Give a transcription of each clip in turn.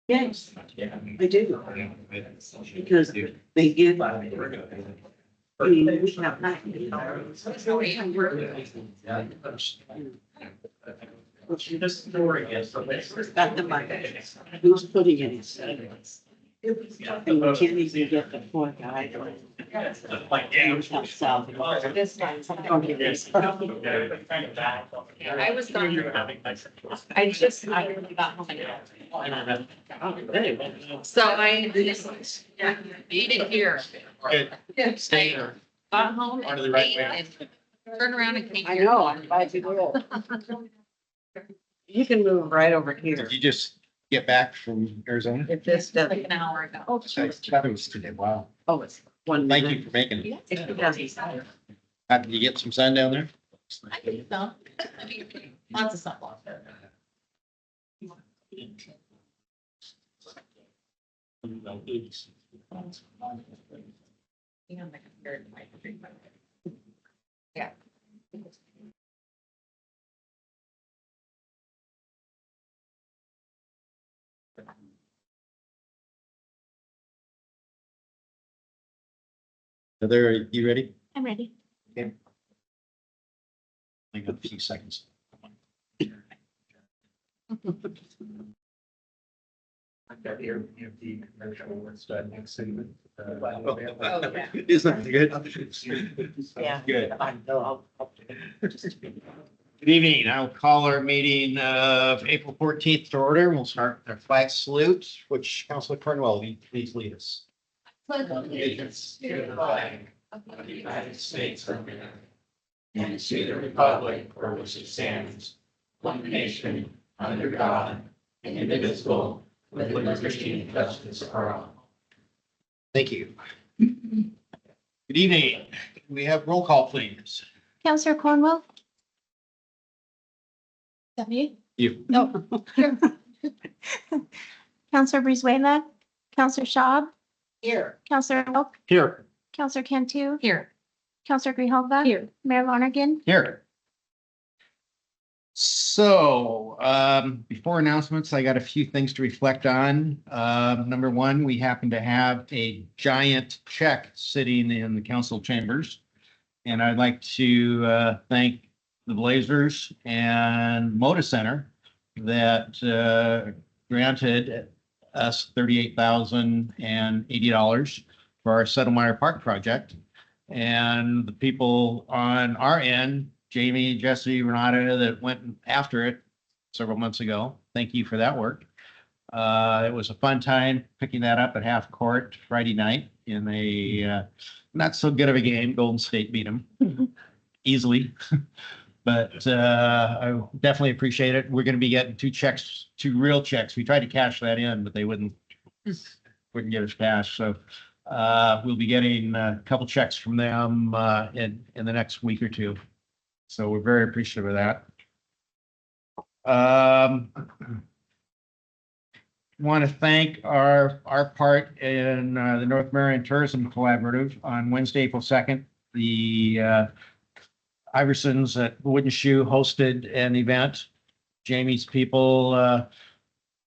Yes, I do. Because they give. We have nothing. This story is. Got the money. Who's putting it in? And we can't even get the poor guy. South. This time. Don't get this. I was gone. I just, I really got home. So I eat it here. Stay here. Got home Part of and the right ate way. and turned around and came I here. know, I'm glad you did. You can move right over here. Did you just get back from Arizona? If this Like doesn't, an hour ago. oh, I thought it was today. Wow. oh, it's 1 Thank minute. you for making it. It doesn't matter. Did you get some sun down there? I think so. I mean, lots of stuff off there. You know, like a third might be. Yeah. Heather, are you ready? I'm ready. I got a few seconds. I've got here, the commercial awards done next segment. Oh, yeah. Isn't that good? Yeah. Good. I know. Good evening. I'll call our meeting of April 14th to order. We'll start with our flag salute, which Councilor Cornwell, will you please lead us. Allegiance to the flag of the United States of America and to the republic for which it stands, one nation, under God, indivisible, with liberty and justice for all. Thank you. Good evening. We have roll call, please. Counselor Cornwell? Is that me? You. No. Sure. Counselor Brizuela? Counselor Schaub? Here. Counselor Wilk? Here. Counselor Cantu? Here. Counselor Grijalva? Here. Mayor Lonergan? Here. So, before announcements, I got a few things to reflect on. Number one, we happen to have a giant check sitting in the council chambers. And I'd like to thank the Blazers and Moda Center that granted us $38,080 for our Settlemire Park project. And the people on our end, Jamie, Jesse, Renata, that went after it several months ago. Thank you for that work. It was a fun time picking that up at half court Friday night in a not so good of a game. Golden State beat them easily. But I definitely appreciate it. We're going to be getting two real checks. We tried to cash that in, but they wouldn't give us cash. So we'll be getting a couple checks from them in the next week or two. So we're very appreciative of that. Want to thank our part in the North Marion Tourism Collaborative on Wednesday, April 2nd. The Iversons at Wooden Shoe hosted an event. Jamie's people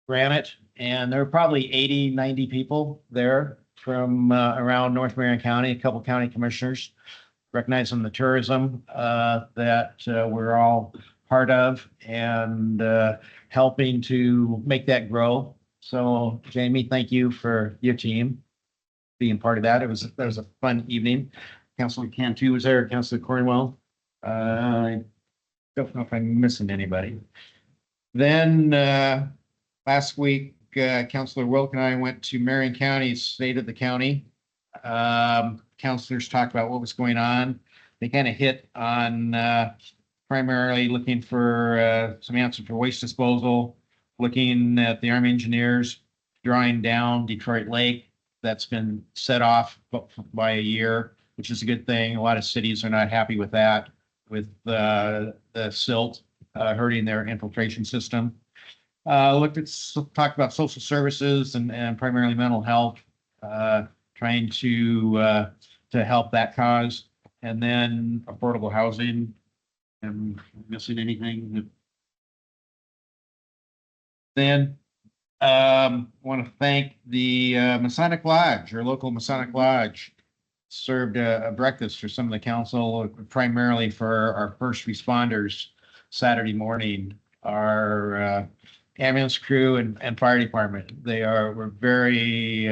ran it, and there were probably 80, 90 people there from around North Marion County, a couple county commissioners, recognizing the tourism that we're all part of and helping to make that grow. So Jamie, thank you for your team being part of that. That was a fun evening. Councilor Cantu was there, Councilor Cornwell. I don't know if I'm missing anybody. Then last week, Councilor Wilk and I went to Marion County's State of the County. Councilors talked about what was going on. They kind of hit on primarily looking for some answers for waste disposal, looking at the Army engineers drawing down Detroit Lake. That's been set off by a year, which is a good thing. A lot of cities are not happy with that, with the silt hurting their infiltration system. Talked about social services and primarily mental health, trying to help that cause, and then affordable housing. Am I missing anything? Then Want to thank the Masonic Lodge, our local Masonic Lodge. Served a breakfast for some of the council, primarily for our first responders Saturday morning. Our ambulance crew and fire department. Were very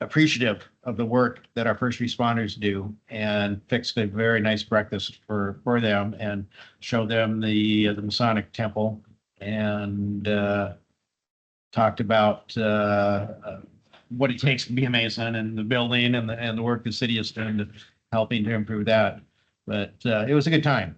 appreciative of the work that our first responders do and fixed a very nice breakfast for them and showed them the Masonic Temple and talked about what it takes to be a Mason and the building and the work the city has done to helping to improve that. But it was a good time.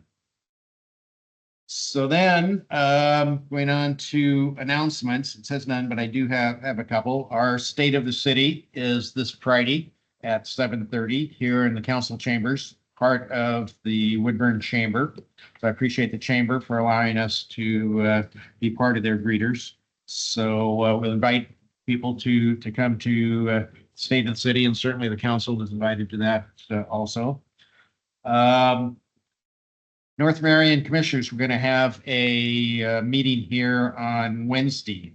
So then, going on to announcements, it says none, but I do have a couple. Our State of the City is this Friday at 7:30 here in the council chambers, part of the Woodburn Chamber. So I appreciate the chamber for allowing us to be part of their greeters. So we'll invite people to come to State of the City, and certainly the council is invited to that also. North Marion Commissioners, we're going to have a meeting here on Wednesday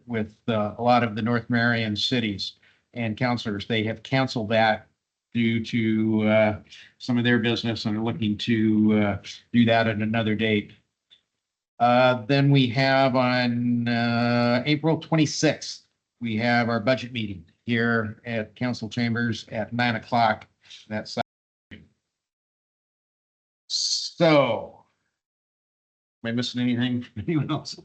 with a lot of the North Marion cities and councilors. They have canceled that due to some of their business and are looking to do that at another date. Then we have on April 26th, we have our budget meeting here at council chambers at 9 o'clock. That's so. Am I missing anything? Anyone else?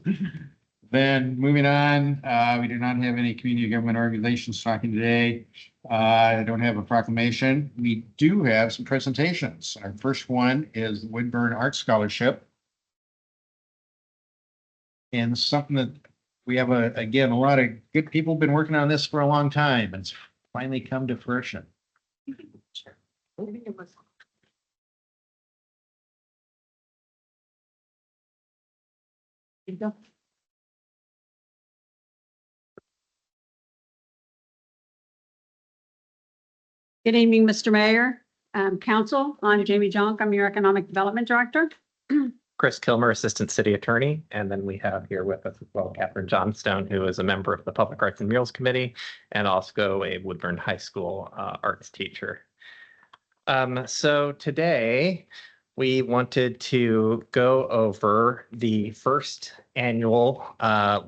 Then moving on, we do not have any community government organizations talking today. I don't have a proclamation. We do have some presentations. Our first one is the Woodburn Art Scholarship. And something that we have, again, a lot of good people have been working on this for a long time, and it's finally come to fruition. Good evening, Mr. Mayor, Council. I'm Jamie Jonk. I'm your Economic Development Director. Chris Kilmer, Assistant City Attorney, and then we have here with us as well Catherine Johnstone, who is a member of the Public Arts and Murals Committee and also a Woodburn High School arts teacher. So today we wanted to go over the first annual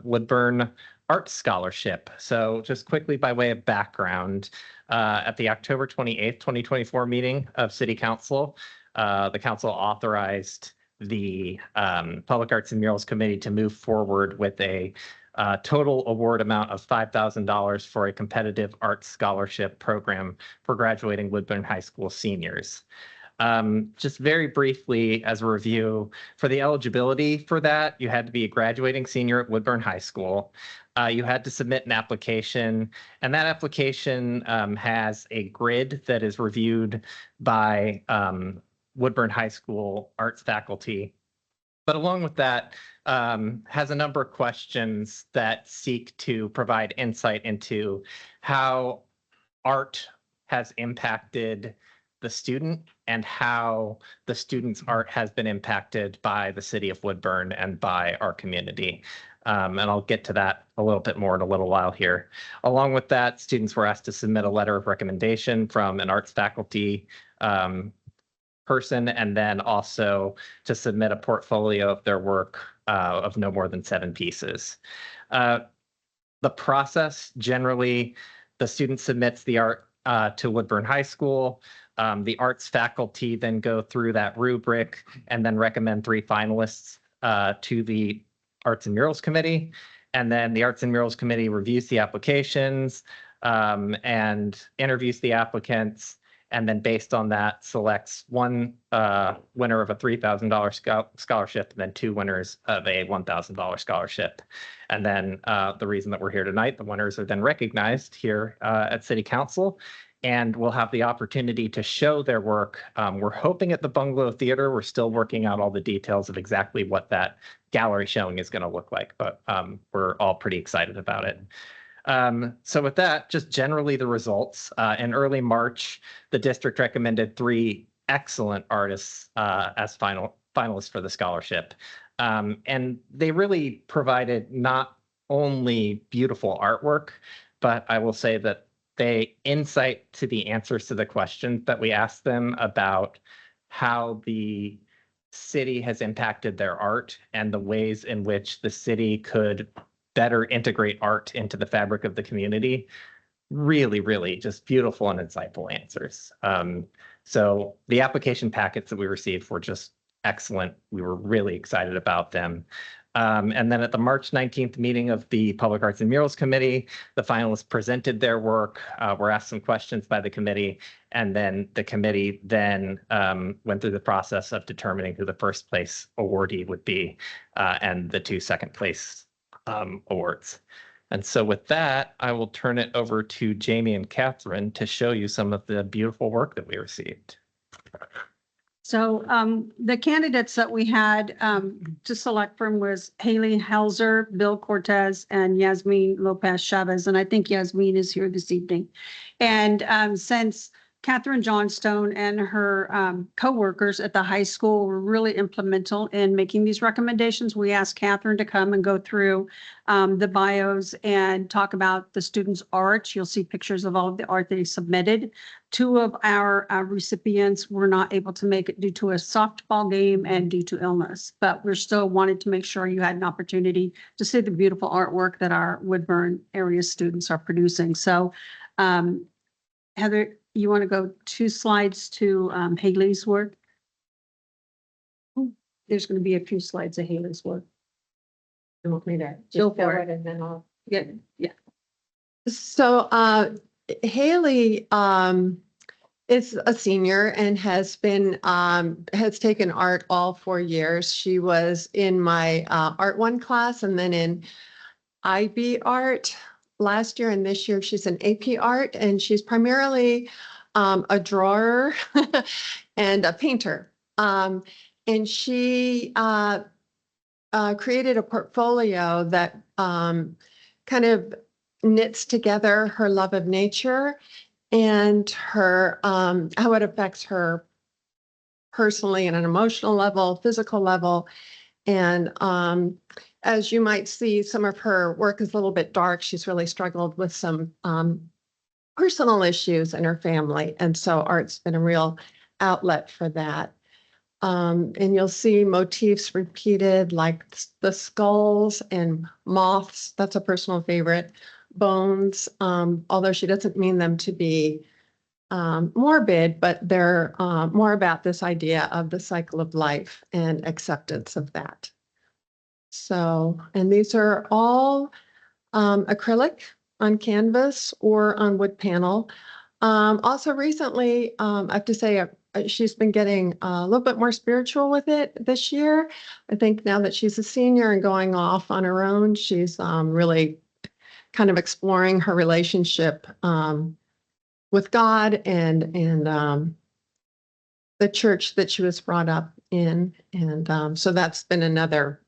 Woodburn Arts Scholarship. So just quickly by way of background, at the October 28th, 2024 meeting of City Council, the council authorized the Public Arts and Murals Committee to move forward with a total award amount of $5,000 for a competitive arts scholarship program for graduating Woodburn High School seniors. Just very briefly as a review, for the eligibility for that, you had to be a graduating senior at Woodburn High School. You had to submit an application, and that application has a grid that is reviewed by Woodburn High School arts faculty. But along with that, has a number of questions that seek to provide insight into how art has impacted the student and how the student's art has been impacted by the city of Woodburn and by our community. And I'll get to that a little bit more in a little while here. Along with that, students were asked to submit a letter of recommendation from an arts faculty person, and then also to submit a portfolio of their work of no more than 7 pieces. The process, generally, the student submits the art to Woodburn High School. The arts faculty then go through that rubric and then recommend 3 finalists to the Arts and Murals Committee. And then the Arts and Murals Committee reviews the applications and interviews the applicants, and then based on that selects 1 winner of a $3,000 scholarship and then 2 winners of a $1,000 scholarship. And then the reason that we're here tonight, the winners are then recognized here at City Council, and we'll have the opportunity to show their work. We're hoping at the Bungalow Theater. We're still working out all the details of exactly what that gallery showing is going to look like, but we're all pretty excited about it. So with that, just generally the results. In early March, the district recommended 3 excellent artists as finalists for the scholarship. And they really provided not only beautiful artwork, but I will say that they insight to the answers to the questions that we asked them about how the city has impacted their art and the ways in which the city could better integrate art into the fabric of the community. Really, really just beautiful and insightful answers. So the application packets that we received were just excellent. We were really excited about them. And then at the March 19th meeting of the Public Arts and Murals Committee, the finalists presented their work, were asked some questions by the committee, and then the committee then went through the process of determining who the first place awardee would be, and the 2 second place awards. And so with that, I will turn it over to Jamie and Catherine to show you some of the beautiful work that we received. So the candidates that we had to select from was Haley Helzer, Bill Cortez, and Yasmin Lopez Chavez. And I think Yasmin is here this evening. And since Catherine Johnstone and her co-workers at the high school were really implemental in making these recommendations, we asked Catherine to come and go through the bios and talk about the students' art. You'll see pictures of all of the art they submitted. 2 of our recipients were not able to make it due to a softball game and due to illness, but we're still wanted to make sure you had an opportunity to see the beautiful artwork that our Woodburn area students are producing. So Heather, you want to go 2 slides to Haley's work? There's going to be a few slides of Haley's work. You want me to go for it and then I'll get, yeah. So Haley is a senior and has been has taken art all 4 years. She was in my Art 1 class and then in IB Art last year, and this year she's in AP Art, and she's primarily a drawer and a painter. And she created a portfolio that kind of knits together her love of nature and her how it affects her personally on an emotional level, physical level. And as you might see, some of her work is a little bit dark. She's really struggled with some personal issues in her family. And so art's been a real outlet for that. And you'll see motifs repeated like the skulls and moths. That's a personal favorite. Bones, although she doesn't mean them to be morbid, but they're more about this idea of the cycle of life and acceptance of that. So, and these are all acrylic on canvas or on wood panel. Also recently, I have to say, she's been getting a little bit more spiritual with it this year. I think now that she's a senior and going off on her own, she's really kind of exploring her relationship with God and the church that she was brought up in. And so that's been another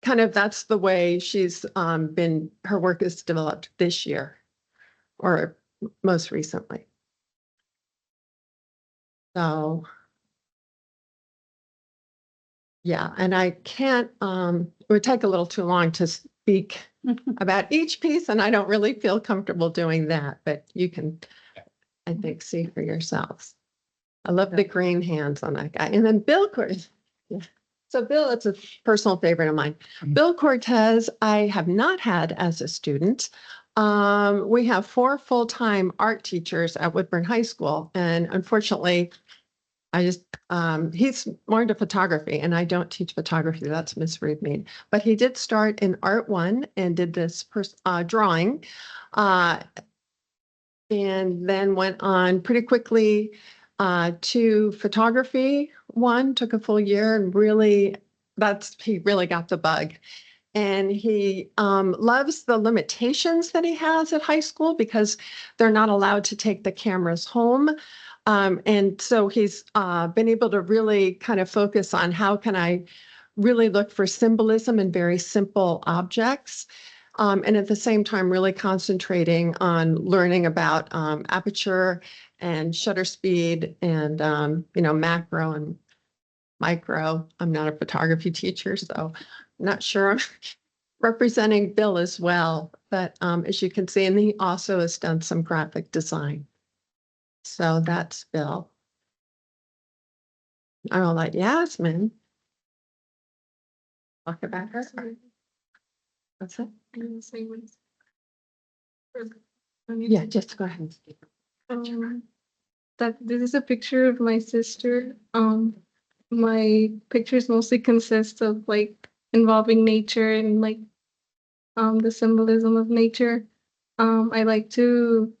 kind of, that's the way she's been, her work is developed this year or most recently. So, yeah, and I can't, it would take a little too long to speak about each piece, and I don't really feel comfortable doing that, but you can, I think, see for yourselves. I love the green hands on that guy. And then Bill Cortez. Yeah. So Bill, it's a personal favorite of mine. Bill Cortez, I have not had as a student. We have 4 full-time art teachers at Woodburn High School, and unfortunately, I just, he's more into photography, and I don't teach photography. That's Miss Ruth Mead. But he did start in Art 1 and did this drawing, and then went on pretty quickly to photography 1, took a full year, and really, he really got the bug. And he loves the limitations that he has at high school because they're not allowed to take the cameras home. And so he's been able to really kind of focus on how can I really look for symbolism in very simple objects. And at the same time, really concentrating on learning about aperture and shutter speed and, macro and micro. I'm not a photography teacher, so I'm not sure I'm representing Bill as well. But as you can see, and he also has done some graphic design. So that's Bill. I'll let Yasmin talk about her. What's that? Yeah, just go ahead and speak. That this is a picture of my sister. My pictures mostly consist of like involving nature and like the symbolism of nature. I like to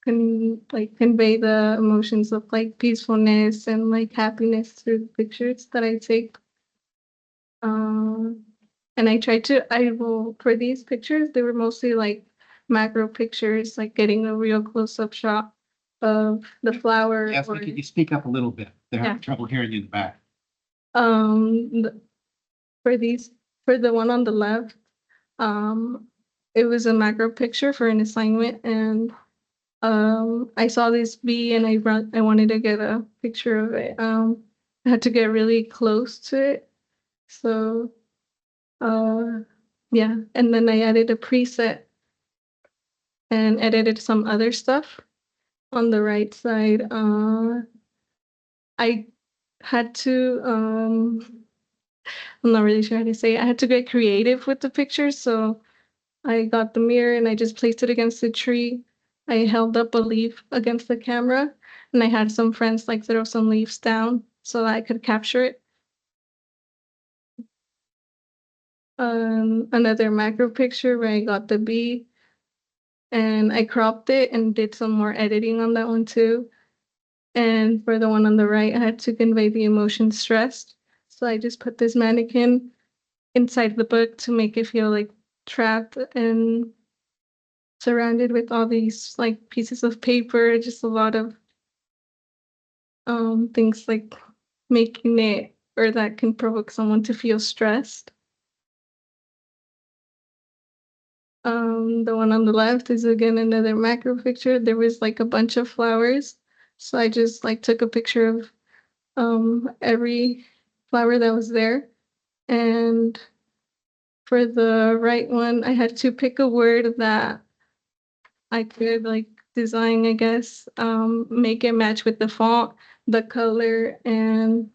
convey the emotions of like peacefulness and like happiness through the pictures that I take. And I will, for these pictures, they were mostly like macro pictures, like getting a real close-up shot of the flower. Yes, or- could you speak up a little bit? They're having Yeah. trouble hearing you in the back. For these, for the one on the left, it was a macro picture for an assignment, and I saw this bee and I wanted to get a picture of it. I had to get really close to it. So, yeah, and then I added a preset and edited some other stuff on the right side. I had to, I'm not really sure how to say it. I had to get creative with the pictures. So I got the mirror and I just placed it against the tree. I held up a leaf against the camera and I had some friends like throw some leaves down so that I could capture it. Another macro picture where I got the bee and I cropped it and did some more editing on that one too. And for the one on the right, I had to convey the emotion stressed. So I just put this mannequin inside the book to make it feel like trapped and surrounded with all these like pieces of paper, just a lot of things like making it or that can provoke someone to feel stressed. The one on the left is again another macro picture. There was like a bunch of flowers. So I just like took a picture of every flower that was there. And for the right one, I had to pick a word that I could like design, I guess, make it match with the font, the color, and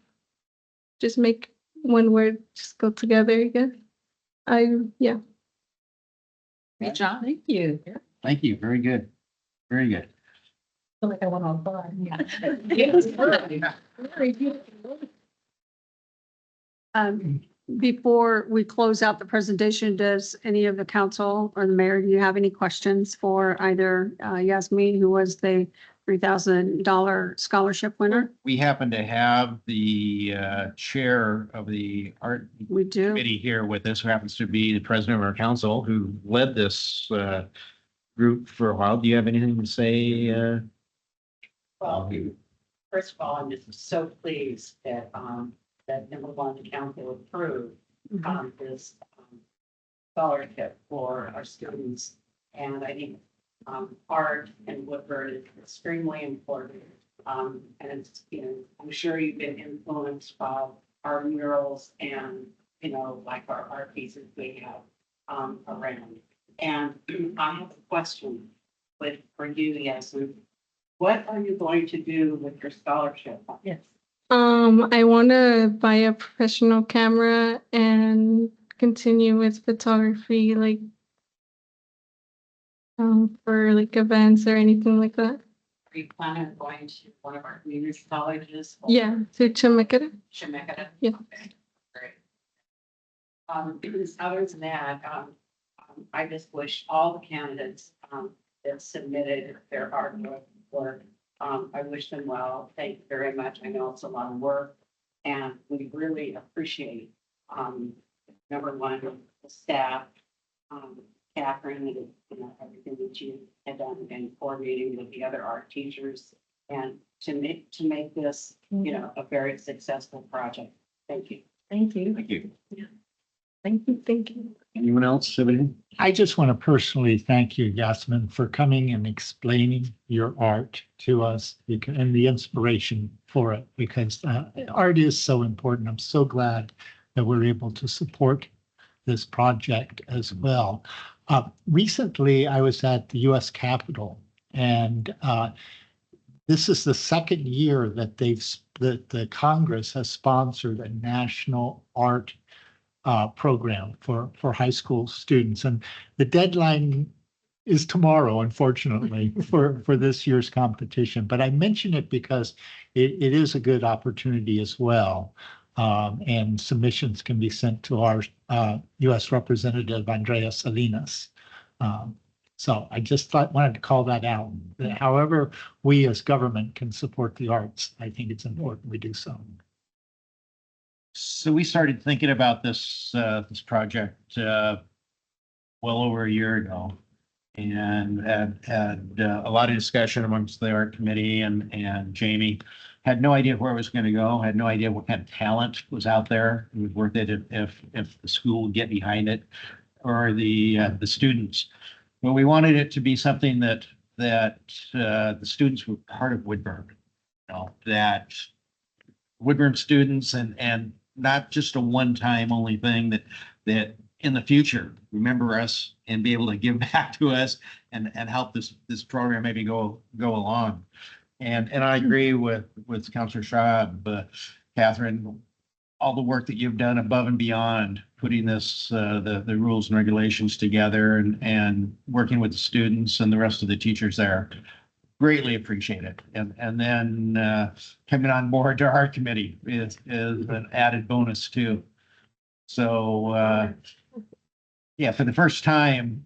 just make one word just go together, I guess. Yeah. Great job. Thank you. Thank you. Very good. Very good. Feel like I went on fun. Before we close out the presentation, does any of the council or the mayor, do you have any questions for either Yasmin, who was the $3,000 scholarship winner? We happen to have the chair of the art We do. committee here with us, who happens to be the president of our council, who led this group for a while. Do you have anything to say? Well, first of all, I'm just so pleased that, that number one, the council approved, this, scholarship for our students. And I think, art and Woodburn is extremely important. And it's, you know, I'm sure you've been influenced by our murals and, you know, like our art pieces we have, around. And I have a question for you, Yasmin. What are you going to do with your scholarship? Yes. I want to buy a professional camera and continue with photography, like for like events or anything like that. Are you planning on going to one of our community colleges? Yeah, to Chemeketa. Chemeketa? Yeah. Okay, great. Because other than that, I just wish all the candidates, that submitted their artwork, I wish them well. Thank you very much. I know it's a lot of work and we really appreciate, number one, the staff, Catherine, and you know, everything that you had done and coordinating with the other art teachers and to make this, you know, a very successful project. Thank you. Thank you. Thank you. Thank you. Thank you. Anyone else have anything? I just want to personally thank you, Yasmin, for coming and explaining your art to us and the inspiration for it, because art is so important. I'm so glad that we're able to support this project as well. Recently, I was at the U.S. Capitol, and this is the second year that the Congress has sponsored a national art program for high school students. And the deadline is tomorrow, unfortunately, for this year's competition. But I mention it because it is a good opportunity as well. And submissions can be sent to our U.S. Representative Andrea Salinas. So I just wanted to call that out. However, we as government can support the arts, I think it's important we do so. So we started thinking about this project well over a year ago, and had a lot of discussion amongst the art committee, and Jamie had no idea where it was going to go, had no idea what kind of talent was out there. It was worth it if the school would get behind it, or the students. But we wanted it to be something that the students were part of Woodburn, that Woodburn students and not just a one-time only thing, that in the future remember us and be able to give back to us and help this program maybe go along. And I agree with Councilor Schaub, Catherine, all the work that you've done above and beyond putting this the rules and regulations together and working with the students and the rest of the teachers there. Greatly appreciate it. And then coming on board to our committee is an added bonus too. So yeah, for the first time,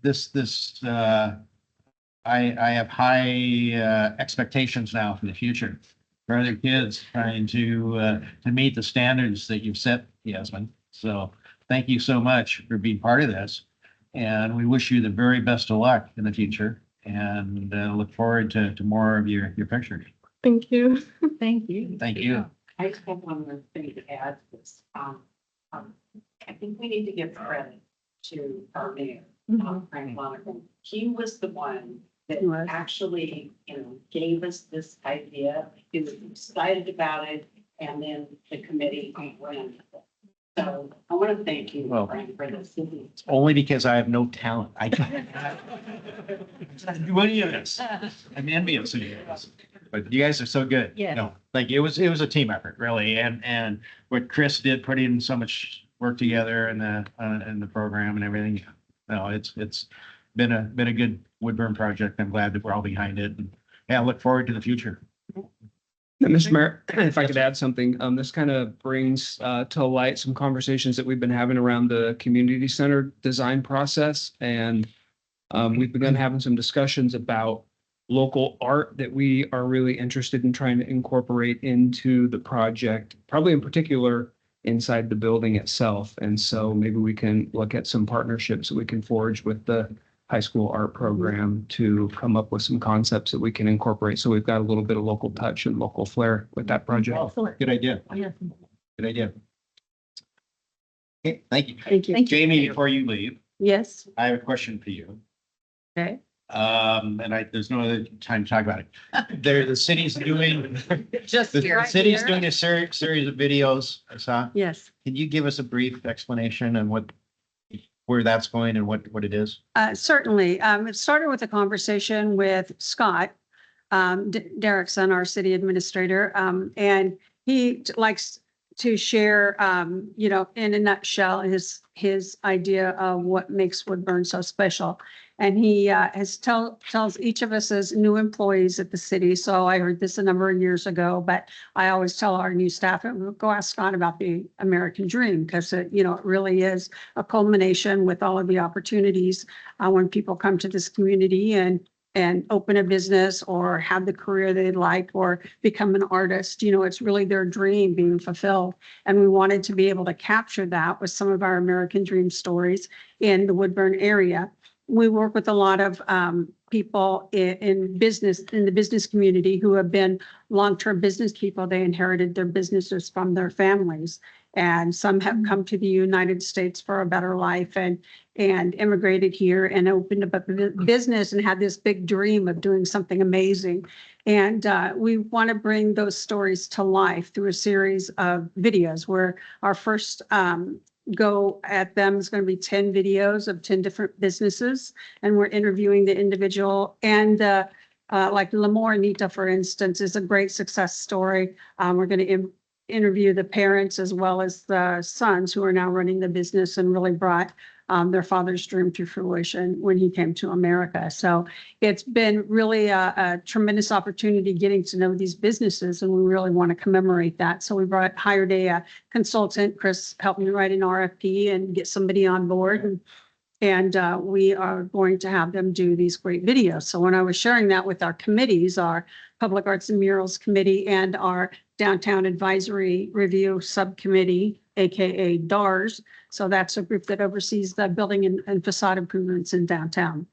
I have high expectations now for the future for other kids trying to meet the standards that you've set, Yasmin. So thank you so much for being part of this, and we wish you the very best of luck in the future. And look forward to more of your pictures. Thank you. Thank you. Thank you. I just have one more thing to add to this. I think we need to give credit to our mayor, Frank Lonergan. He was the one that He was. actually, gave us this idea. He was excited about it, and then the committee ran with it. So I want to thank you, Well, Frank, for this. Only because I have no talent. I can't do any of this. I'm envious of you guys, but you guys are so good. Yeah. No, thank you. It was a team effort, really. And what Chris did, putting in so much work together in the program and everything. No, it's been a good Woodburn project. I'm glad that we're all behind it. And yeah, I look forward to the future. And Mr. Mayor, if I could add something, this kind of brings to light some conversations that we've been having around the community center design process. And we've begun having some discussions about local art that we are really interested in trying to incorporate into the project, probably in particular inside the building itself. And so maybe we can look at some partnerships that we can forge with the high school art program to come up with some concepts that we can incorporate. So we've got a little bit of local touch and local flair with that project. Good idea. Yeah. Good idea. Okay, thank you. Thank you. Jamie, before you leave, Yes. I have a question for you. Okay. And there's no other time to talk about it. The city's doing, Just the city's doing a series of videos, I saw. Yes. Can you give us a brief explanation on where that's going and what it is? Certainly. It started with a conversation with Scott Derrickson, our city administrator, and he likes to share, in a nutshell, his idea of what makes Woodburn so special. And he tells each of us as new employees at the city. So I heard this a number of years ago, but I always tell our new staff, go ask Scott about the American dream, because it really is a culmination with all of the opportunities when people come to this community and open a business or have the career they'd like or become an artist. It's really their dream being fulfilled. And we wanted to be able to capture that with some of our American dream stories in the Woodburn area. We work with a lot of people in the business community who have been long-term business people. They inherited their businesses from their families. And some have come to the United States for a better life and immigrated here and opened up a business and had this big dream of doing something amazing. And we want to bring those stories to life through a series of videos where our first go at them is going to be 10 videos of 10 different businesses. And we're interviewing the individual and like L'Amour Anita, for instance, is a great success story. We're going to interview the parents as well as the sons who are now running the business and really brought their father's dream to fruition when he came to America. So it's been really a tremendous opportunity getting to know these businesses, and we really want to commemorate that. So we hired a consultant. Chris helped me write an RFP and get somebody on board. And we are going to have them do these great videos. So when I was sharing that with our committees, our Public Arts and Murals Committee and our Downtown Advisory Review Subcommittee, AKA DARS. So that's a group that oversees the building and facade improvements in downtown.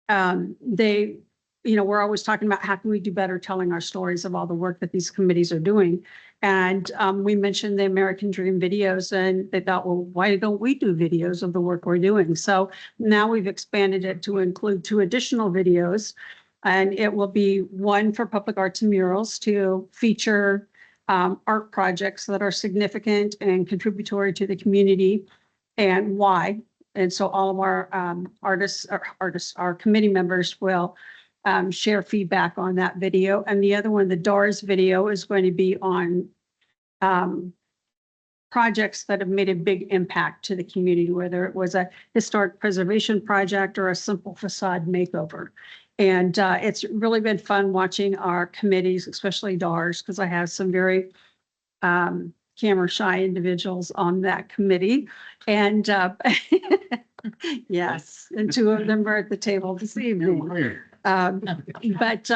We're always talking about how can we do better telling our stories of all the work that these committees are doing. And we mentioned the American Dream videos, and they thought, well, why don't we do videos of the work we're doing? So now we've expanded it to include 2 additional videos, and it will be one for Public Arts and Murals to feature art projects that are significant and contributory to the community and why. And so all of our our committee members will share feedback on that video. And the other one, the DARS video, is going to be on projects that have made a big impact to the community, whether it was a historic preservation project or a simple facade makeover. And it's really been fun watching our committees, especially DARS, because I have some very camera shy individuals on that committee. And yes, and 2 of them are at the table this evening. It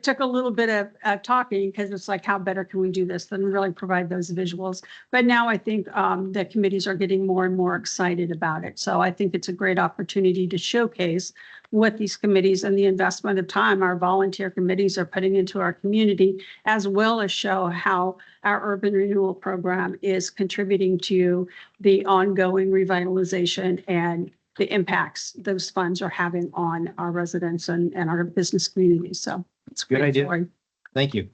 took a little bit of talking because it's like, how better can we do this than really provide those visuals? But now I think the committees are getting more and more excited about it. So I think it's a great opportunity to showcase what these committees and the investment of time our volunteer committees are putting into our community, as well as show how our urban renewal program is contributing to the ongoing revitalization and the impacts those funds are having on our residents and our business community. So it's a Good great idea. story. Thank you.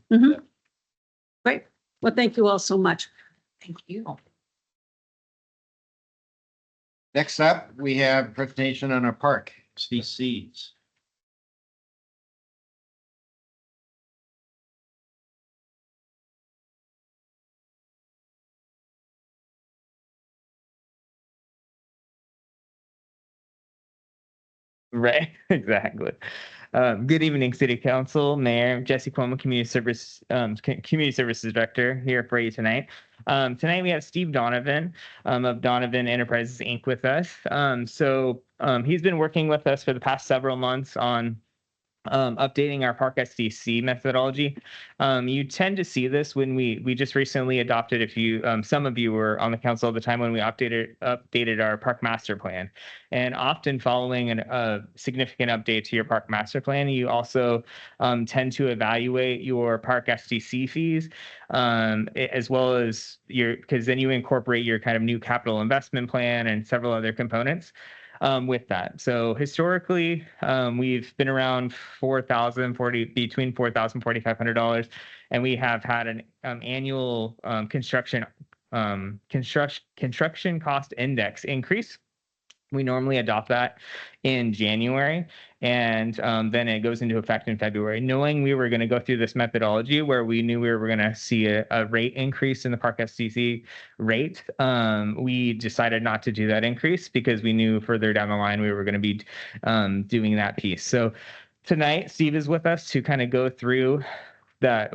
Great. Well, thank you all so much. Thank you. Next up, we have a presentation on our park, SDCs. Right, exactly. Good evening, City Council, Mayor, Jesse Cuomo, Community Services Director here for you tonight. Tonight we have Steve Donovan of Donovan Enterprises Inc. with us. He's been working with us for the past several months on updating our Park SDC methodology. You tend to see this when we just recently adopted, if you some of you were on the council at the time when we updated our park master plan. And often following a significant update to your park master plan, you also tend to evaluate your park SDC fees, as well as because then you incorporate your kind of new capital investment plan and several other components with that. So historically, we've been around between $4,000 and $4,500, and we have had an annual construction cost index increase. We normally adopt that in January, and then it goes into effect in February. Knowing we were going to go through this methodology where we knew we were going to see a rate increase in the Park SDC rate, we decided not to do that increase because we knew further down the line we were going to be doing that piece. So tonight, Steve is with us to kind of go through the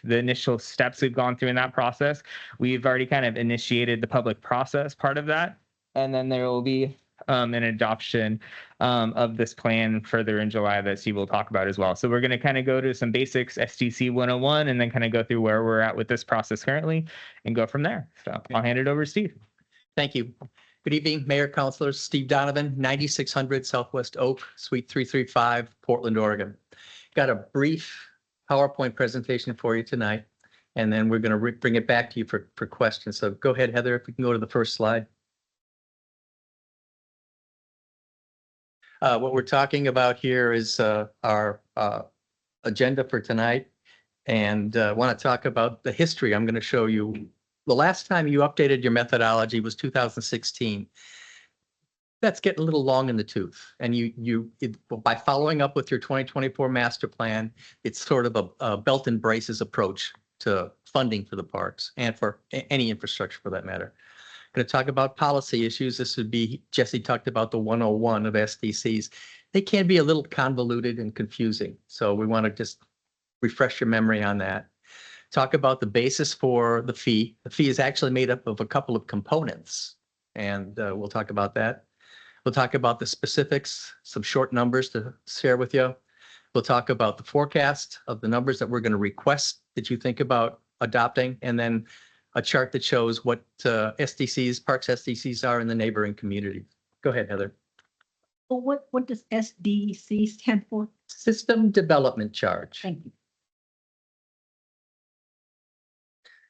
initial steps we've gone through in that process. We've already kind of initiated the public process part of that. And then there will be an adoption of this plan further in July that Steve will talk about as well. So we're going to kind of go to some basics, SDC 101, and then kind of go through where we're at with this process currently and go from there. So I'll hand it over to Steve. Thank you. Good evening, Mayor, Councilors. Steve Donovan, 9600 Southwest Oak, Suite 335, Portland, Oregon. Got a brief PowerPoint presentation for you tonight. And then we're going to bring it back to you for questions. So go ahead, Heather, if we can go to the first slide. What we're talking about here is our agenda for tonight. And I want to talk about the history. I'm going to show you. The last time you updated your methodology was 2016. That's getting a little long in the tooth. And by following up with your 2024 master plan, it's sort of a belt and braces approach to funding for the parks and for any infrastructure for that matter. Going to talk about policy issues. This would be, Jesse talked about the 101 of SDCs. They can be a little convoluted and confusing. So we want to just refresh your memory on that. Talk about the basis for the fee. The fee is actually made up of a couple of components, and we'll talk about that. We'll talk about the specifics, some short numbers to share with you. We'll talk about the forecast of the numbers that we're going to request that you think about adopting, and then a chart that shows what SDCs, parks SDCs are in the neighboring community. Go ahead, Heather. Well, what does SDC stand for? System Development Charge. Thank you.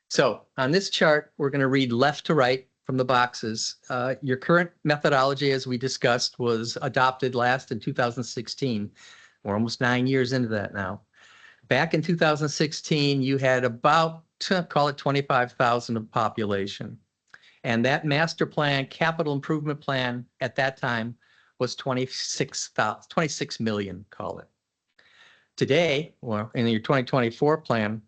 So on this chart, we're going to read left to right from the boxes. Your current methodology, as we discussed, was adopted last in 2016. We're almost 9 years into that now. Back in 2016, you had about, call it 25,000 of population. And that master plan, capital improvement plan at that time was 26 million, call it. Today, or in your 2024 plan,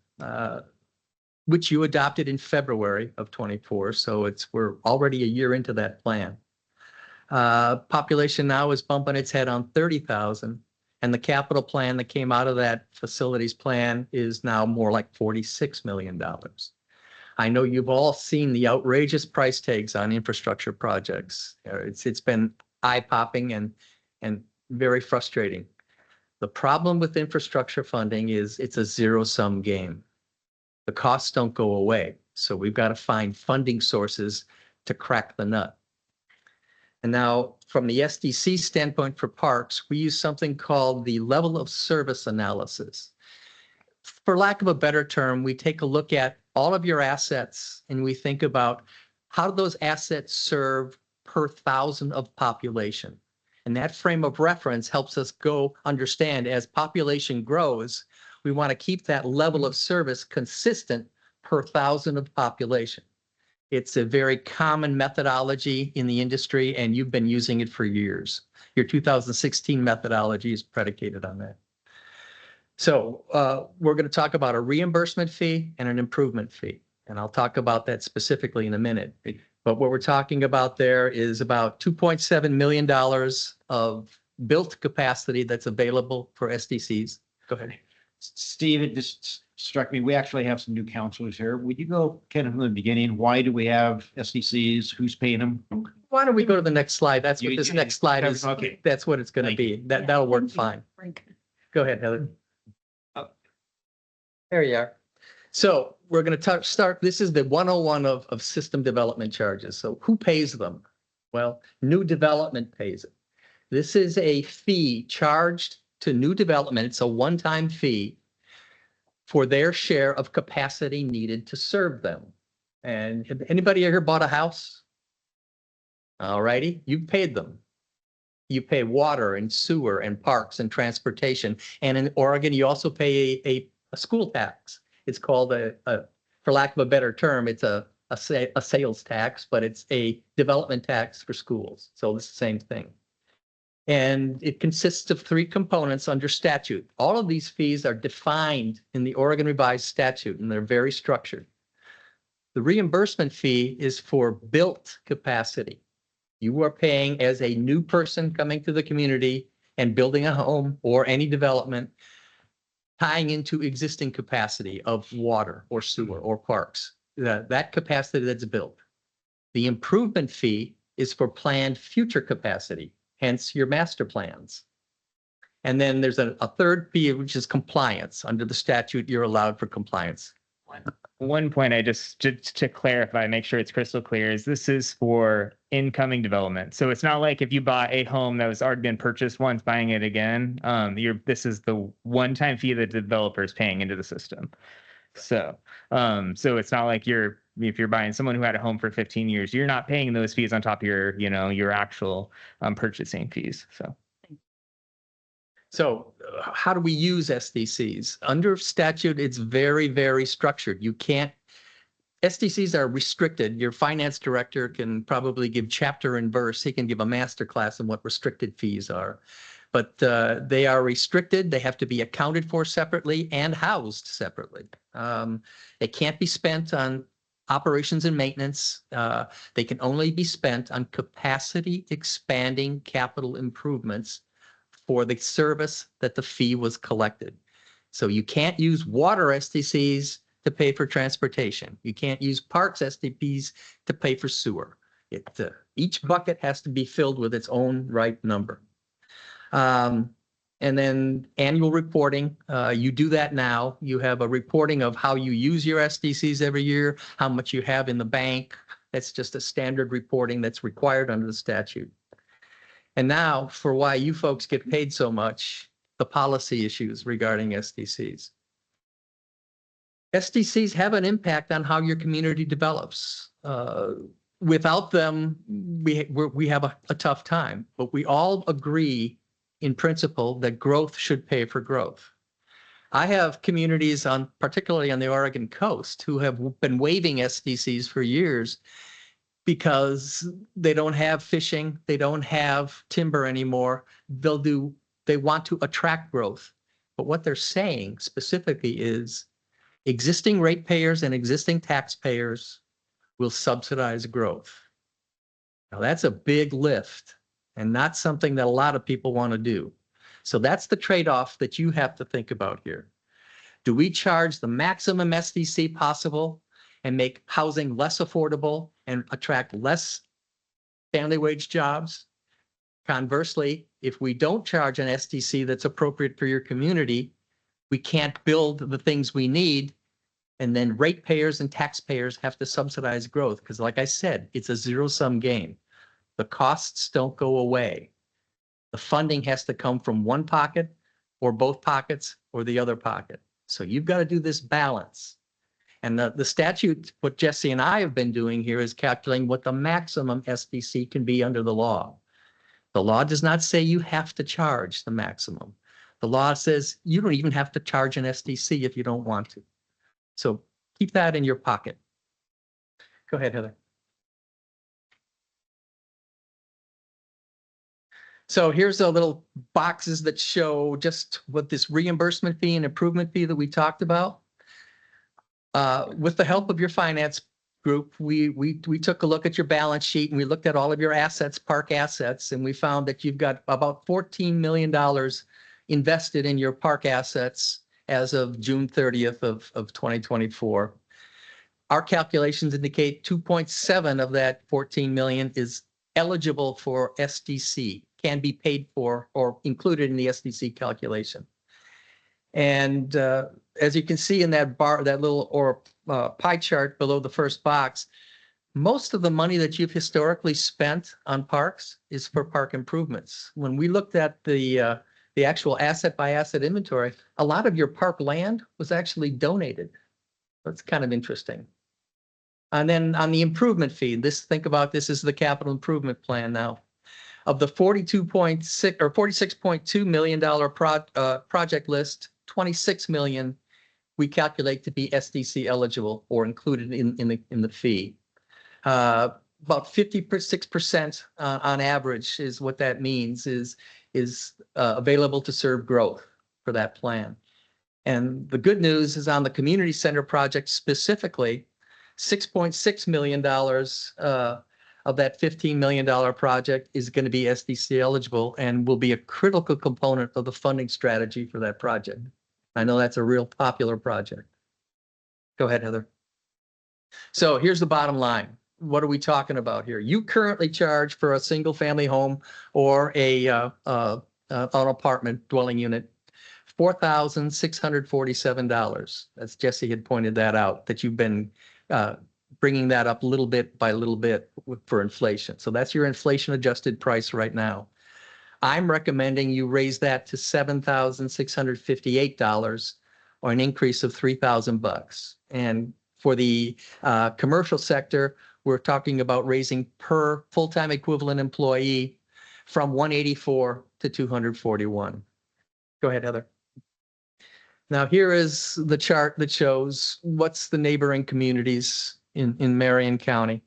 which you adopted in February of 24. So we're already a year into that plan. Population now is bumping its head on 30,000. And the capital plan that came out of that facilities plan is now more like $46 million. I know you've all seen the outrageous price tags on infrastructure projects. It's been eye-popping and very frustrating. The problem with infrastructure funding is it's a zero-sum game. The costs don't go away. So we've got to find funding sources to crack the nut. And now from the SDC standpoint for parks, we use something called the level of service analysis. For lack of a better term, we take a look at all of your assets and we think about how do those assets serve per thousand of population. And that frame of reference helps us go understand as population grows, we want to keep that level of service consistent per thousand of population. It's a very common methodology in the industry, and you've been using it for years. Your 2016 methodology is predicated on that. So we're going to talk about a reimbursement fee and an improvement fee, and I'll talk about that specifically in a minute. But what we're talking about there is about $2.7 million of built capacity that's available for SDCs. Go ahead. Steve, it just struck me, we actually have some new counselors here. Would you go kind of from the beginning? Why do we have SDCs? Who's paying them? Why don't we go to the next slide? That's what this next slide is. Okay. That's what it's going to be. That'll work fine. Go ahead, Heather. There you are. So we're going to start. This is the 101 of system development charges. So who pays them? Well, new development pays it. This is a fee charged to new development. It's a one-time fee for their share of capacity needed to serve them. And have anybody here bought a house? All righty, you've paid them. You pay water and sewer and parks and transportation. And in Oregon, you also pay a school tax. It's called for lack of a better term, it's a sales tax, but it's a development tax for schools. So it's the same thing. And it consists of three components under statute. All of these fees are defined in the Oregon Revised Statute, and they're very structured. The reimbursement fee is for built capacity. You are paying as a new person coming to the community and building a home or any development, tying into existing capacity of water or sewer or parks, that capacity that's built. The improvement fee is for planned future capacity, hence your master plans. And then there's a third fee, which is compliance. Under the statute, you're allowed for compliance. One point I just to clarify, make sure it's crystal clear, is this is for incoming development. So it's not like if you bought a home that was already been purchased once, buying it again. This is the one-time fee that the developer is paying into the system. So, so it's not like if you're buying someone who had a home for 15 years, you're not paying those fees on top of your, your actual purchasing fees. So how do we use SDCs? Under statute, it's very, very structured. You can't, SDCs are restricted. Your finance director can probably give chapter and verse. He can give a master class on what restricted fees are. But they are restricted. They have to be accounted for separately and housed separately. They can't be spent on operations and maintenance. They can only be spent on capacity expanding capital improvements for the service that the fee was collected. So you can't use water SDCs to pay for transportation. You can't use parks SDPs to pay for sewer. Each bucket has to be filled with its own right number. And then annual reporting, you do that now. You have a reporting of how you use your SDCs every year, how much you have in the bank. That's just a standard reporting that's required under the statute. And now for why you folks get paid so much, the policy issues regarding SDCs. SDCs have an impact on how your community develops. Without them, we have a tough time, but we all agree in principle that growth should pay for growth. I have communities particularly on the Oregon coast, who have been waiving SDCs for years because they don't have fishing, they don't have timber anymore. They want to attract growth. But what they're saying specifically is existing ratepayers and existing taxpayers will subsidize growth. Now that's a big lift and not something that a lot of people want to do. So that's the trade-off that you have to think about here. Do we charge the maximum SDC possible and make housing less affordable and attract less family wage jobs? Conversely, if we don't charge an SDC that's appropriate for your community, we can't build the things we need. And then ratepayers and taxpayers have to subsidize growth because, like I said, it's a zero-sum game. The costs don't go away. The funding has to come from one pocket or both pockets or the other pocket. So you've got to do this balance. And the statute, what Jesse and I have been doing here is calculating what the maximum SDC can be under the law. The law does not say you have to charge the maximum. The law says you don't even have to charge an SDC if you don't want to. So keep that in your pocket. Go ahead, Heather. So here's the little boxes that show just what this reimbursement fee and improvement fee that we talked about. With the help of your finance group, we took a look at your balance sheet and we looked at all of your assets, park assets, and we found that you've got about $14 million invested in your park assets as of June 30th of 2024. Our calculations indicate 2.7 of that 14 million is eligible for SDC, can be paid for or included in the SDC calculation. And as you can see in that bar, that little pie chart below the first box, most of the money that you've historically spent on parks is for park improvements. When we looked at the actual asset by asset inventory, a lot of your park land was actually donated. That's kind of interesting. And then on the improvement fee, think about this as the capital improvement plan now. Of the $42.6 or $46.2 million project list, 26 million we calculate to be SDC eligible or included in the fee. About 56% on average is what that means is available to serve growth for that plan. And the good news is on the community center project specifically, $6.6 million of that $15 million project is going to be SDC eligible and will be a critical component of the funding strategy for that project. I know that's a real popular project. Go ahead, Heather. So here's the bottom line. What are we talking about here? You currently charge for a single family home or an apartment dwelling unit $4,647. That's Jesse had pointed that out, that you've been bringing that up little bit by little bit for inflation. So that's your inflation adjusted price right now. I'm recommending you raise that to $7,658 or an increase of $3,000. And for the commercial sector, we're talking about raising per full-time equivalent employee from 184 to 241. Go ahead, Heather. Now, here is the chart that shows what's the neighboring communities in Marion County.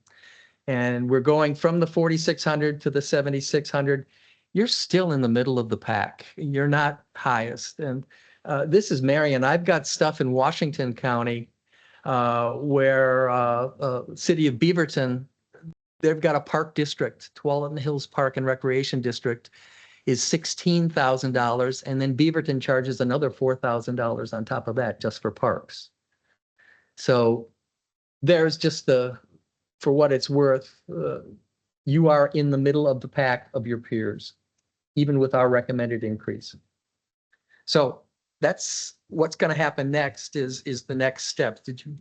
And we're going from the 4,600 to the 7,600. You're still in the middle of the pack. You're not highest. And this is Marion. I've got stuff in Washington County where city of Beaverton, they've got a park district, Tualatin Hills Park and Recreation District is $16,000. And then Beaverton charges another $4,000 on top of that just for parks. So there's just for what it's worth, you are in the middle of the pack of your peers, even with our recommended increase. So that's what's going to happen next is the next step. Did you?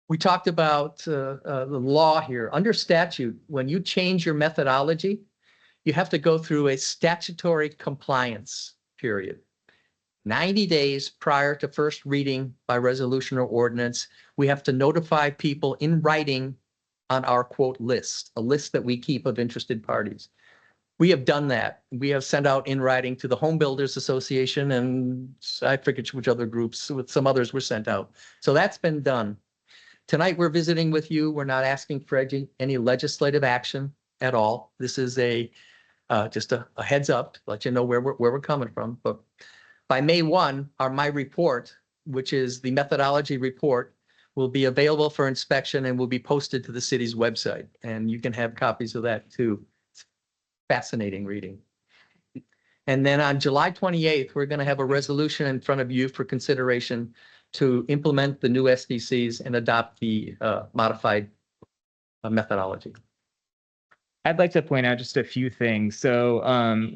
We talked about the law here. Under statute, when you change your methodology, you have to go through a statutory compliance period. 90 days prior to first reading by resolution or ordinance, we have to notify people in writing on our quote list, a list that we keep of interested parties. We have done that. We have sent out in writing to the Home Builders Association, and I forget which other groups, with some others were sent out. So that's been done. Tonight, we're visiting with you. We're not asking for any legislative action at all. This is just a heads up to let you know where we're coming from. But by May 1, my report, which is the methodology report, will be available for inspection and will be posted to the city's website. And you can have copies of that too. It's fascinating reading. And then on July 28th, we're going to have a resolution in front of you for consideration to implement the new SDCs and adopt the modified methodology. I'd like to point out just a few things. So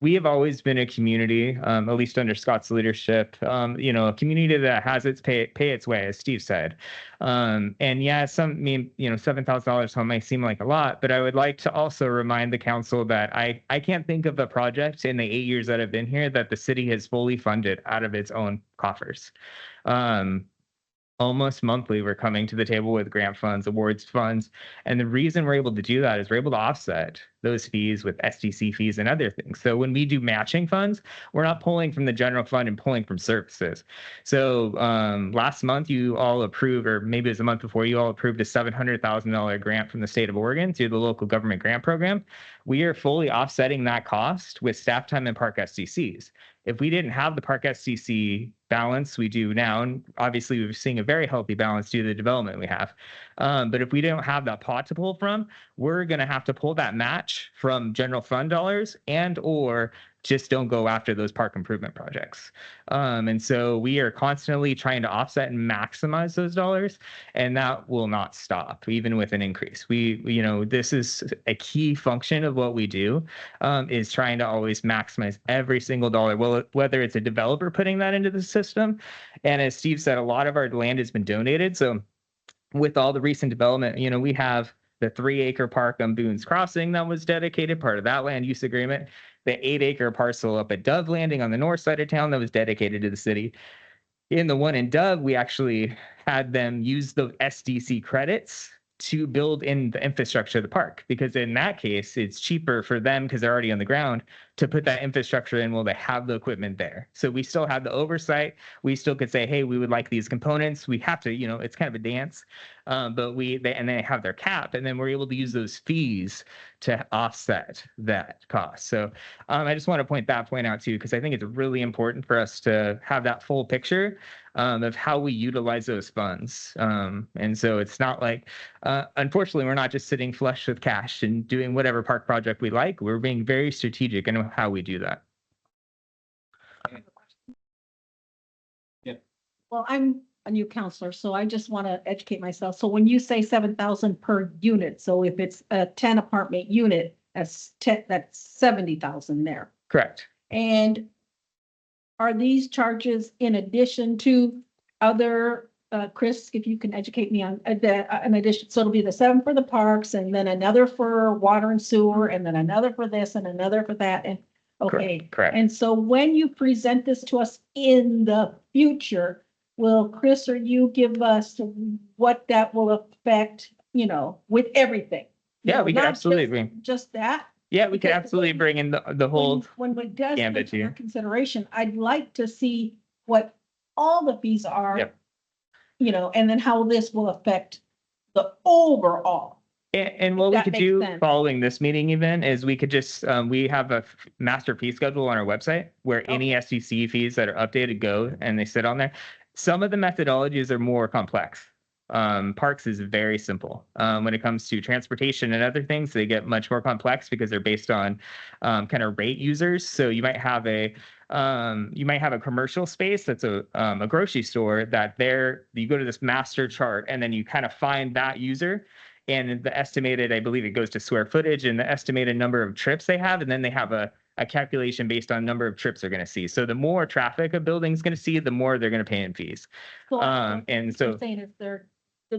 we have always been a community, at least under Scott's leadership, a community that has its pay its way, as Steve said. And yeah, $7,000 might seem like a lot, but I would like to also remind the council that I can't think of a project in the 8 years that I've been here that the city has fully funded out of its own coffers. Almost monthly, we're coming to the table with grant funds, awards funds. And the reason we're able to do that is we're able to offset those fees with SDC fees and other things. So when we do matching funds, we're not pulling from the general fund and pulling from services. So last month you all approved, or maybe it was a month before, you all approved a $700,000 grant from the state of Oregon through the local government grant program. We are fully offsetting that cost with staff time and park SDCs. If we didn't have the park SDC balance we do now, and obviously we're seeing a very healthy balance due to the development we have. But if we don't have that pot to pull from, we're going to have to pull that match from general fund dollars and or just don't go after those park improvement projects. And so we are constantly trying to offset and maximize those dollars, and that will not stop even with an increase. This is a key function of what we do, is trying to always maximize every single dollar, whether it's a developer putting that into the system. And as Steve said, a lot of our land has been donated. So with all the recent development, we have the 3-acre park on Boone's Crossing that was dedicated, part of that land use agreement. The 8-acre parcel up at Dove Landing on the north side of town that was dedicated to the city. In the one in Dove, we actually had them use the SDC credits to build in the infrastructure of the park, because in that case, it's cheaper for them because they're already on the ground to put that infrastructure in while they have the equipment there. So we still have the oversight. We still could say, hey, we would like these components. We have to, it's kind of a dance, but they have their cap, and then we're able to use those fees to offset that cost. So I just want to point out too, because I think it's really important for us to have that full picture of how we utilize those funds. And so it's not like, unfortunately, we're not just sitting flush with cash and doing whatever park project we like. We're being very strategic in how we do that. Well, I'm a new counselor, so I just want to educate myself. So when you say 7,000 per unit, so if it's a 10 apartment unit, that's 70,000 there. Correct. And are these charges in addition to other, Chris, if you can educate me on in addition, so it'll be the 7 for the parks and then another for water and sewer and then another for this and another for that. And Okay. Correct. And so when you present this to us in the future, will Chris or you give us what that will affect, you know, with everything? You Yeah, know, we can not absolutely just- bring. Just that? Yeah, we could Because absolutely when- bring in the whole. When it does gambit come here. under consideration, I'd like to see what all the fees are. Yep. You know, and then how this will affect the overall. And what we that could makes do sense. following this meeting even is we could just, we have a master fee schedule on our website where any SDC fees that are updated go and they sit on there. Some of the methodologies are more complex. Parks is very simple. When it comes to transportation and other things, they get much more complex because they're based on kind of rate users. So you might have a commercial space that's a grocery store that you go to this master chart and then you kind of find that user and the estimated, I believe it goes to square footage and the estimated number of trips they have. And then they have a calculation based on number of trips they're going to see. So the more traffic a building's going to see, the more they're going to pay in fees. So And what so, I'm saying is they're,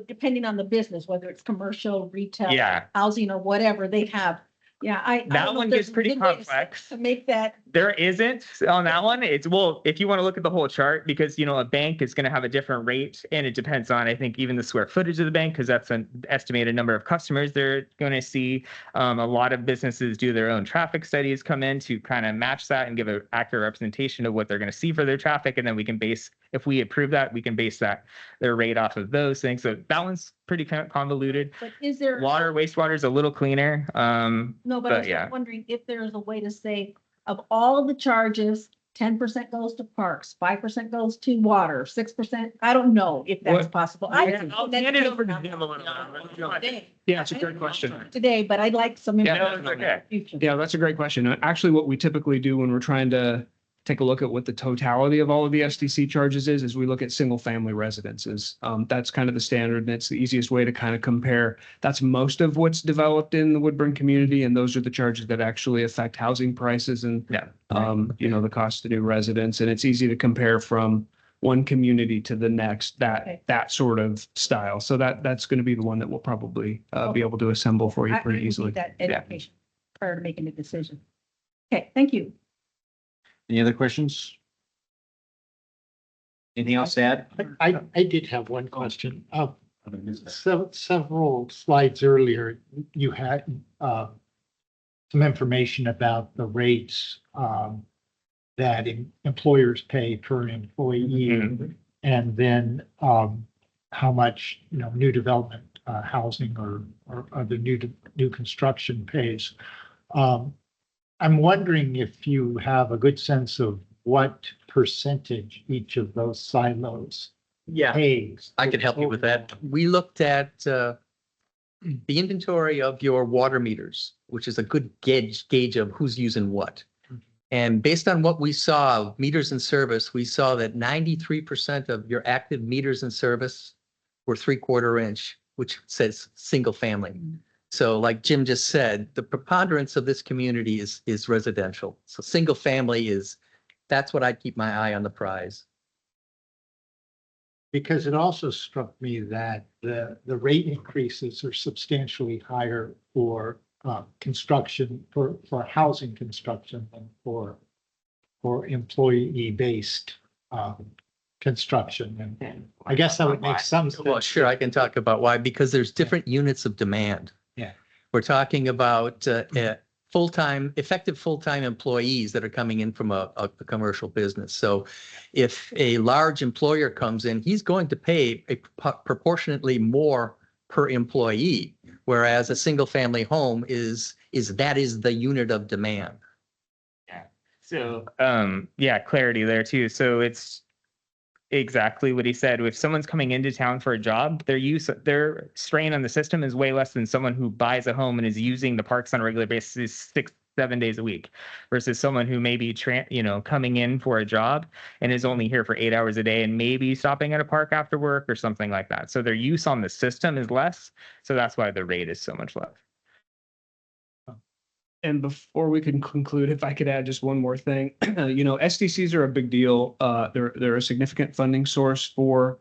depending on the business, whether it's commercial, retail. yeah, Housing or whatever they have. Yeah, I that don't know one if gets there's a pretty good way to complex. To make that, There isn't on that one. It's, well, if you want to look at the whole chart, because, you know, a bank is going to have a different rate and it depends on, I think, even the square footage of the bank, because that's an estimated number of customers they're going to see. A lot of businesses do their own traffic studies, come in to kind of match that and give an accurate representation of what they're going to see for their traffic. And then we can base, if we approve that, we can base their rate off of those things. So that one's pretty convoluted. but is there? Water, wastewater is a little cleaner. No, but I but was yeah. just wondering if there is a way to say of all the charges, 10% goes to parks, 5% goes to water, 6%. I don't know if that's What- possible. Yeah, I'll hand it over to Jim a little bit. Today, Yeah, it's a great question. Today, but I'd like some. Yeah, information no, it's on that in the future. Yeah, that's a great question. Actually, what we typically do when we're trying to take a look at what the totality of all of the SDC charges is we look at single family residences. That's kind of the standard and it's the easiest way to kind of compare. That's most of what's developed in the Woodburn community. And those are the charges that actually affect housing prices and, Yeah. you know, the cost to new residents. And it's easy to compare from one community to the next, Okay. that sort of style. So that's going to be the one that we'll probably be able to assemble for you I pretty need easily. that Yeah. education prior to making a decision. Okay, thank you. Any other questions? Anything else to add? I did have one question. Several slides earlier, you had some information about the rates that employers pay per employee. And then how much, you know, new development housing or the new construction pays. I'm wondering if you have a good sense of what percentage each of those silos Yeah, pays. I could help you with that. We looked at the inventory of your water meters, which is a good gauge of who's using what. And based on what we saw, meters in service, we saw that 93% of your active meters in service were 3/4 inch, which says single family. So like Jim just said, the preponderance of this community is residential. So single family that's what I'd keep my eye on the prize. Because it also struck me that the rate increases are substantially higher for construction, for housing construction than for employee-based construction. And I guess that would make some sense. Well, sure, I can talk about why, because there's different units of demand. Yeah. We're talking about effective full-time employees that are coming in from a commercial business. So if a large employer comes in, he's going to pay proportionately more per employee, whereas a single-family home is the unit of demand. Yeah. So, yeah, clarity there too. So it's exactly what he said. If someone's coming into town for a job, their strain on the system is way less than someone who buys a home and is using the parks on a regular basis 6-7 days a week versus someone who may be coming in for a job and is only here for 8 hours a day and maybe stopping at a park after work or something like that. So their use on the system is less. So that's why the rate is so much less. And before we can conclude, if I could add just one more thing, SDCs are a big deal. They're a significant funding source for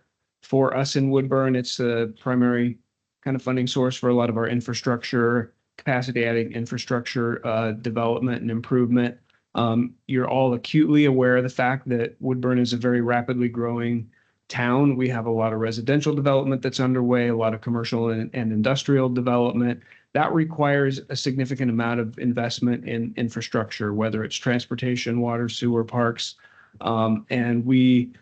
us in Woodburn. It's a primary kind of funding source for a lot of our infrastructure, capacity adding infrastructure development and improvement. You're all acutely aware of the fact that Woodburn is a very rapidly growing town. We have a lot of residential development that's underway, a lot of commercial and industrial development. That requires a significant amount of investment in infrastructure, whether it's transportation, water, sewer, parks. And we,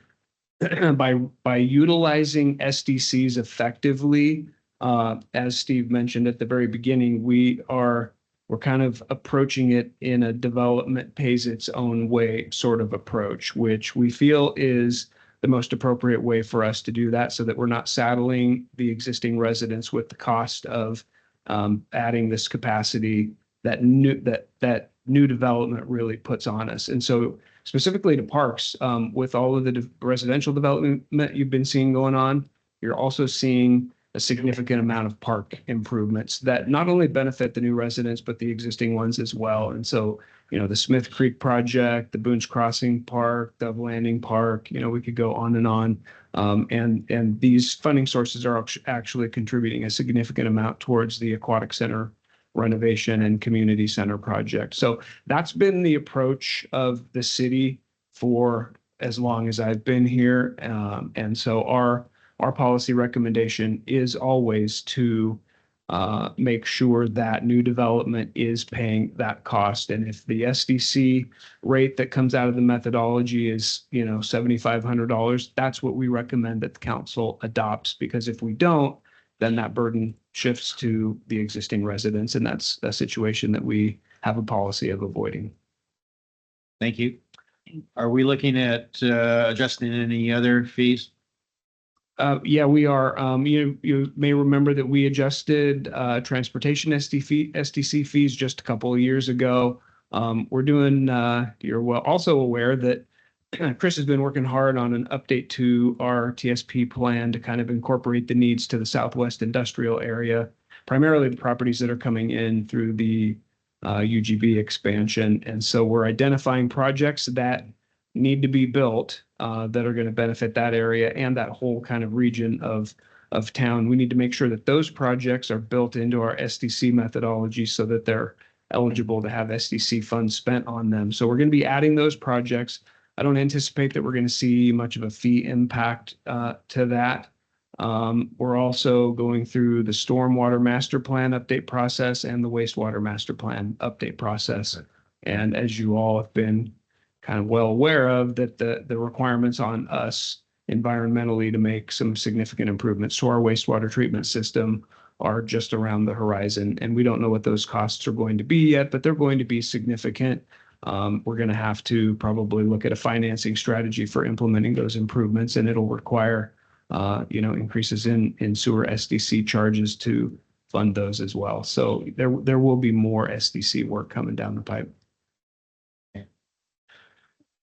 by utilizing SDCs effectively, as Steve mentioned at the very beginning, we're kind of approaching it in a development pays its own way sort of approach, which we feel is the most appropriate way for us to do that, so that we're not saddling the existing residents with the cost of adding this capacity that new development really puts on us. And so specifically to parks, with all of the residential development you've been seeing going on, you're also seeing a significant amount of park improvements that not only benefit the new residents, but the existing ones as well. And so, the Smith Creek project, the Boone's Crossing Park, Dove Landing Park, we could go on and on. And these funding sources are actually contributing a significant amount towards the aquatic center renovation and community center project. So that's been the approach of the city for as long as I've been here. And so our policy recommendation is always to make sure that new development is paying that cost. And if the SDC rate that comes out of the methodology is, $7,500, that's what we recommend that the council adopts, because if we don't, then that burden shifts to the existing residents. And that's a situation that we have a policy of avoiding. Thank you. Are we looking at adjusting any other fees? Yeah, we are. You may remember that we adjusted transportation SDC fees just a couple of years ago. We're doing, you're also aware that Chris has been working hard on an update to our TSP plan to kind of incorporate the needs to the Southwest industrial area, primarily the properties that are coming in through the UGB expansion. And so we're identifying projects that need to be built that are going to benefit that area and that whole kind of region of town. We need to make sure that those projects are built into our SDC methodology so that they're eligible to have SDC funds spent on them. So we're going to be adding those projects. I don't anticipate that we're going to see much of a fee impact to that. We're also going through the stormwater master plan update process and the wastewater master plan update process. And as you all have been kind of well aware of, that the requirements on us environmentally to make some significant improvements to our wastewater treatment system are just around the horizon. And we don't know what those costs are going to be yet, but they're going to be significant. We're going to have to probably look at a financing strategy for implementing those improvements, and it'll require increases in sewer SDC charges to fund those as well. So there will be more SDC work coming down the pipe.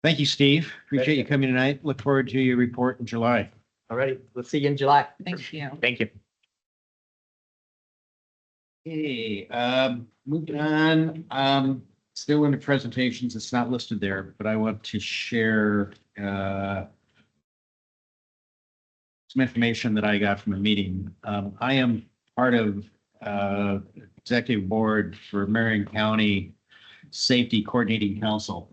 Thank you, Steve. Appreciate you coming tonight. Look forward to your report in July. All right, let's see you in July. Thank you. Thank you. Okay, moving on, still in the presentations, it's not listed there, but I want to share some information that I got from a meeting. I am part of executive board for Marion County Safety Coordinating Council,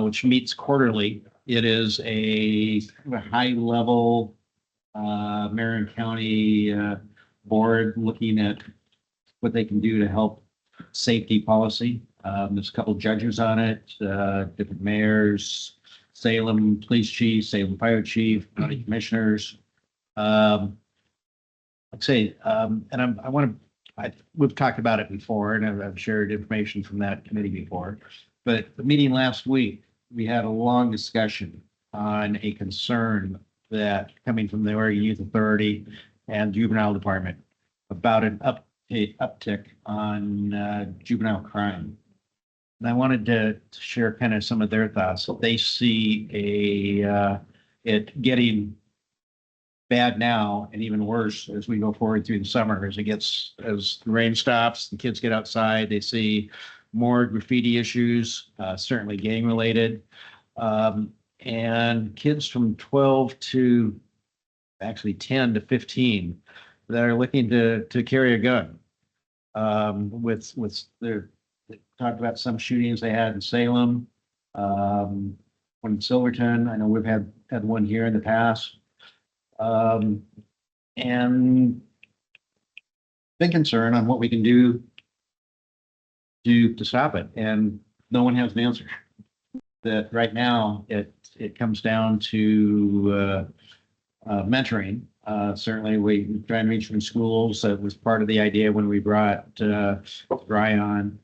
which meets quarterly. It is a high-level Marion County board looking at what they can do to help safety policy. There's a couple judges on it, different mayors, Salem Police Chief, Salem Fire Chief, county commissioners. I'd say, and we've talked about it before, and I've shared information from that committee before. But the meeting last week, we had a long discussion on a concern that coming from the Oregon Youth Authority and Juvenile Department about an uptick on juvenile crime. And I wanted to share kind of some of their thoughts. They see it getting bad now and even worse as we go forward through the summer, as the rain stops, the kids get outside, they see more graffiti issues, certainly gang related, and kids from 12 to actually 10 to 15 that are looking to carry a gun with their talked about some shootings they had in Salem. One in Silverton. I know we've had one here in the past. And big concern on what we can do to stop it. And no one has an answer. That right now, it comes down to mentoring. Certainly, we try and reach from schools. That was part of the idea when we brought Rye on.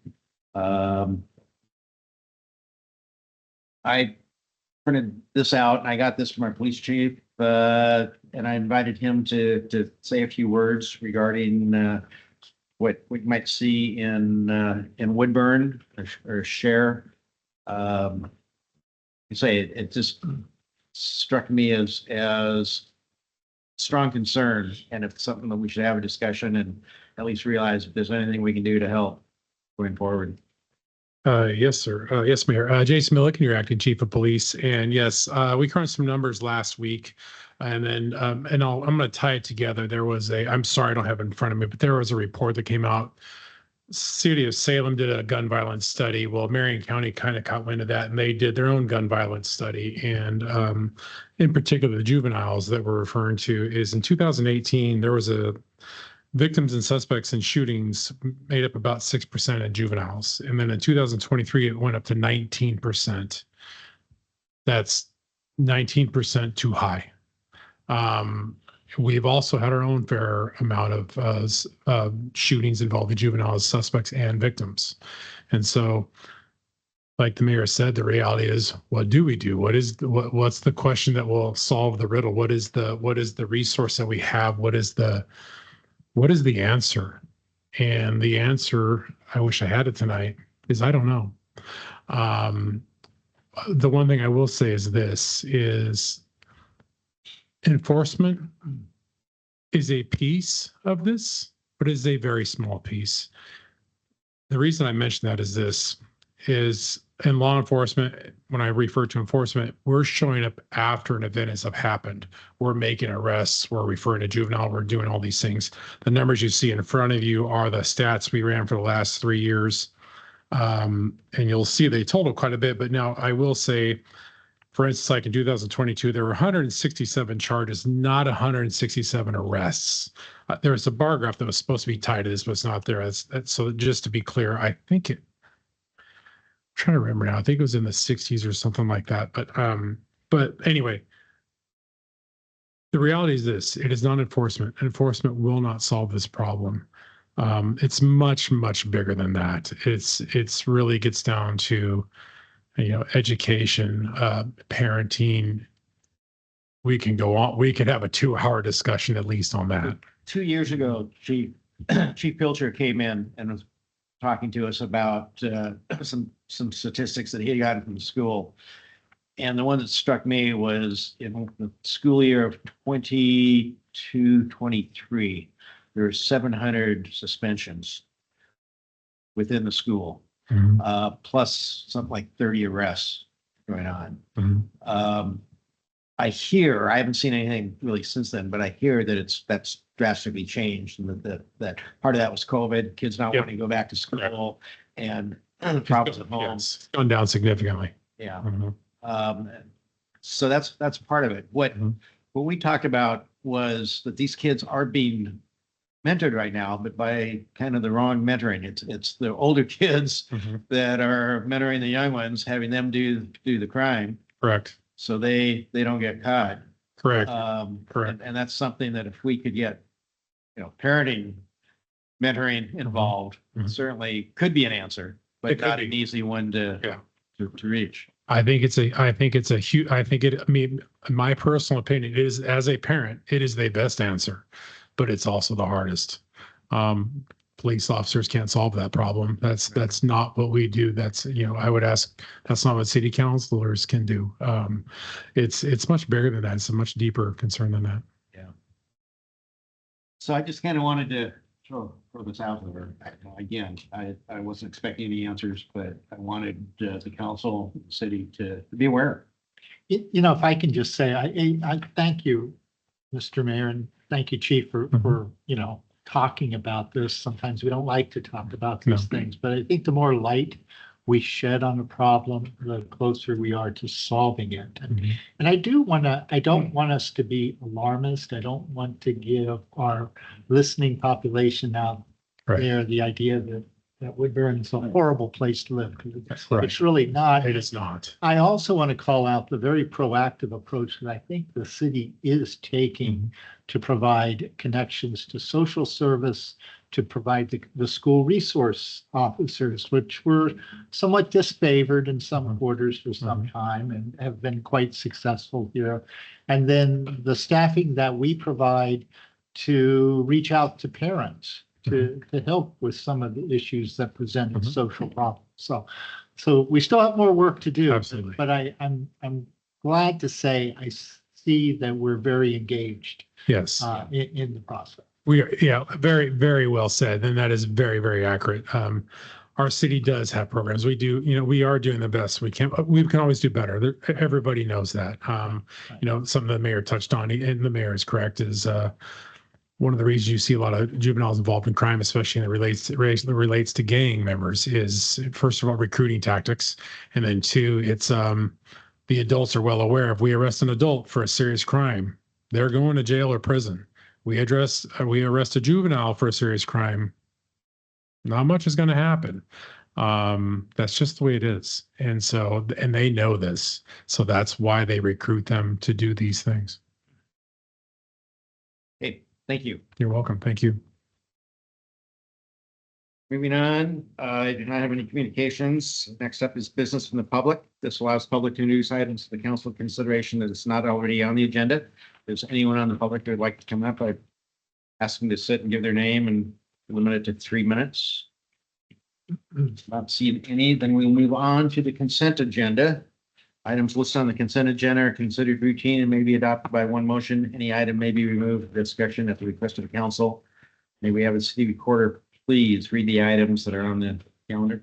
I printed this out, and I got this from our police chief, and I invited him to say a few words regarding what we might see in Woodburn or share. It just struck me as strong concern, and it's something that we should have a discussion and at least realize if there's anything we can do to help going forward. Yes, sir. Yes, Mayor. Jason Milliken, your acting chief of police. And yes, we crunched some numbers last week. And then, I'm going to tie it together. There was I'm sorry, I don't have it in front of me, but there was a report that came out. City of Salem did a gun violence study. Well, Marion County kind of caught wind of that, and they did their own gun violence study. And in particular, the juveniles that we're referring to is in 2018, there was victims and suspects in shootings made up about 6% of juveniles. And then in 2023, it went up to 19%. That's 19% too high. We've also had our own fair amount of shootings involving juveniles, suspects, and victims. And so, like the mayor said, the reality is, what do we do? What's the question that will solve the riddle? What is the resource that we have? What is the answer? And the answer, I wish I had it tonight, is I don't know. The one thing I will say is this is enforcement is a piece of this, but is a very small piece. The reason I mention that is this is in law enforcement, when I refer to enforcement, we're showing up after an event has happened. We're making arrests, we're referring to juvenile, we're doing all these things. The numbers you see in front of you are the stats we ran for the last 3 years. And you'll see they total quite a bit, but now I will say, for instance, like in 2022, there were 167 charges, not 167 arrests. There was a bar graph that was supposed to be tied to this, but it's not there. So just to be clear, I think I'm trying to remember now. I think it was in the 60s or something like that. But anyway, the reality is this: it is not enforcement. Enforcement will not solve this problem. It's much, much bigger than that. It's really gets down to education, parenting. We can go on. We could have a 2-hour discussion at least on that. 2 years ago, Chief Pilcher came in and was talking to us about some statistics that he had gotten from the school. And the one that struck me was in the school year of 22-23, there were 700 suspensions within the school. Mm-hmm. Plus something like 30 arrests going on. Mm-hmm. I haven't seen anything really since then, but I hear that that's drastically changed, and that part of that was COVID, kids not wanting to go back to school, and problems at home. Yes, it's gone down significantly. Yeah. Mm-hmm. So that's part of it. What we talked about was that these kids are being mentored right now, but by kind of the wrong mentoring. It's the older kids that are mentoring the young ones, having them do the crime. Correct. So they don't get caught. Correct. Correct. And that's something that if we could get, parenting, mentoring involved, certainly could be an answer, but not an easy one to reach. I think it's a huge, my personal opinion is, as a parent, it is the best answer, but it's also the hardest. Police officers can't solve that problem. That's not what we do. I would ask, that's not what city councilors can do. It's much bigger than that. It's a much deeper concern than that. Yeah. So I just kind of wanted to throw this out there. Again, I wasn't expecting any answers, but I wanted the council, the city to be aware. If I can just say, I thank you, Mr. Mayor, and thank you, Chief, for talking about this. Sometimes we don't like to talk about these No. things, but I think the more light we shed on the problem, the closer we are to solving it. And I don't want us to be alarmist. I don't want to give our listening population out Right. there the idea that Woodburn is a horrible place to live, because Right. it's really not. It is not. I also want to call out the very proactive approach that I think the city is taking to provide connections to social service, to provide the school resource officers, which were somewhat disfavored in some quarters for some time and have been quite successful here. And then the staffing that we provide to reach out to parents to help with some of the issues that present as social problems. So we still have more work to do. Absolutely. But I'm glad to say I see that we're very engaged Yes. in the process. We are, yeah, very, very well said. And that is very, very accurate. Our city does have programs. We do, we are doing the best we can. We can always do better. Everybody knows that. Something the mayor touched on, and the mayor is correct, is one of the reasons you see a lot of juveniles involved in crime, especially that relates to gang members, is first of all, recruiting tactics. And then two, it's the adults are well aware if we arrest an adult for a serious crime, they're going to jail or prison. We arrest a juvenile for a serious crime, not much is going to happen. That's just the way it is. And they know this. So that's why they recruit them to do these things. Okay, thank you. You're welcome. Thank you. Moving on, I do not have any communications. Next up is business from the public. This allows public to introduce items to the council consideration that is not already on the agenda. If there's anyone on the public that would like to come up, I ask them to sit and give their name and limit it to 3 minutes. Not seeing any, then we'll move on to the consent agenda. Items listed on the consent agenda are considered routine and may be adopted by one motion. Any item may be removed for discussion at the request of the council. May we have a city recorder please read the items that are on the calendar?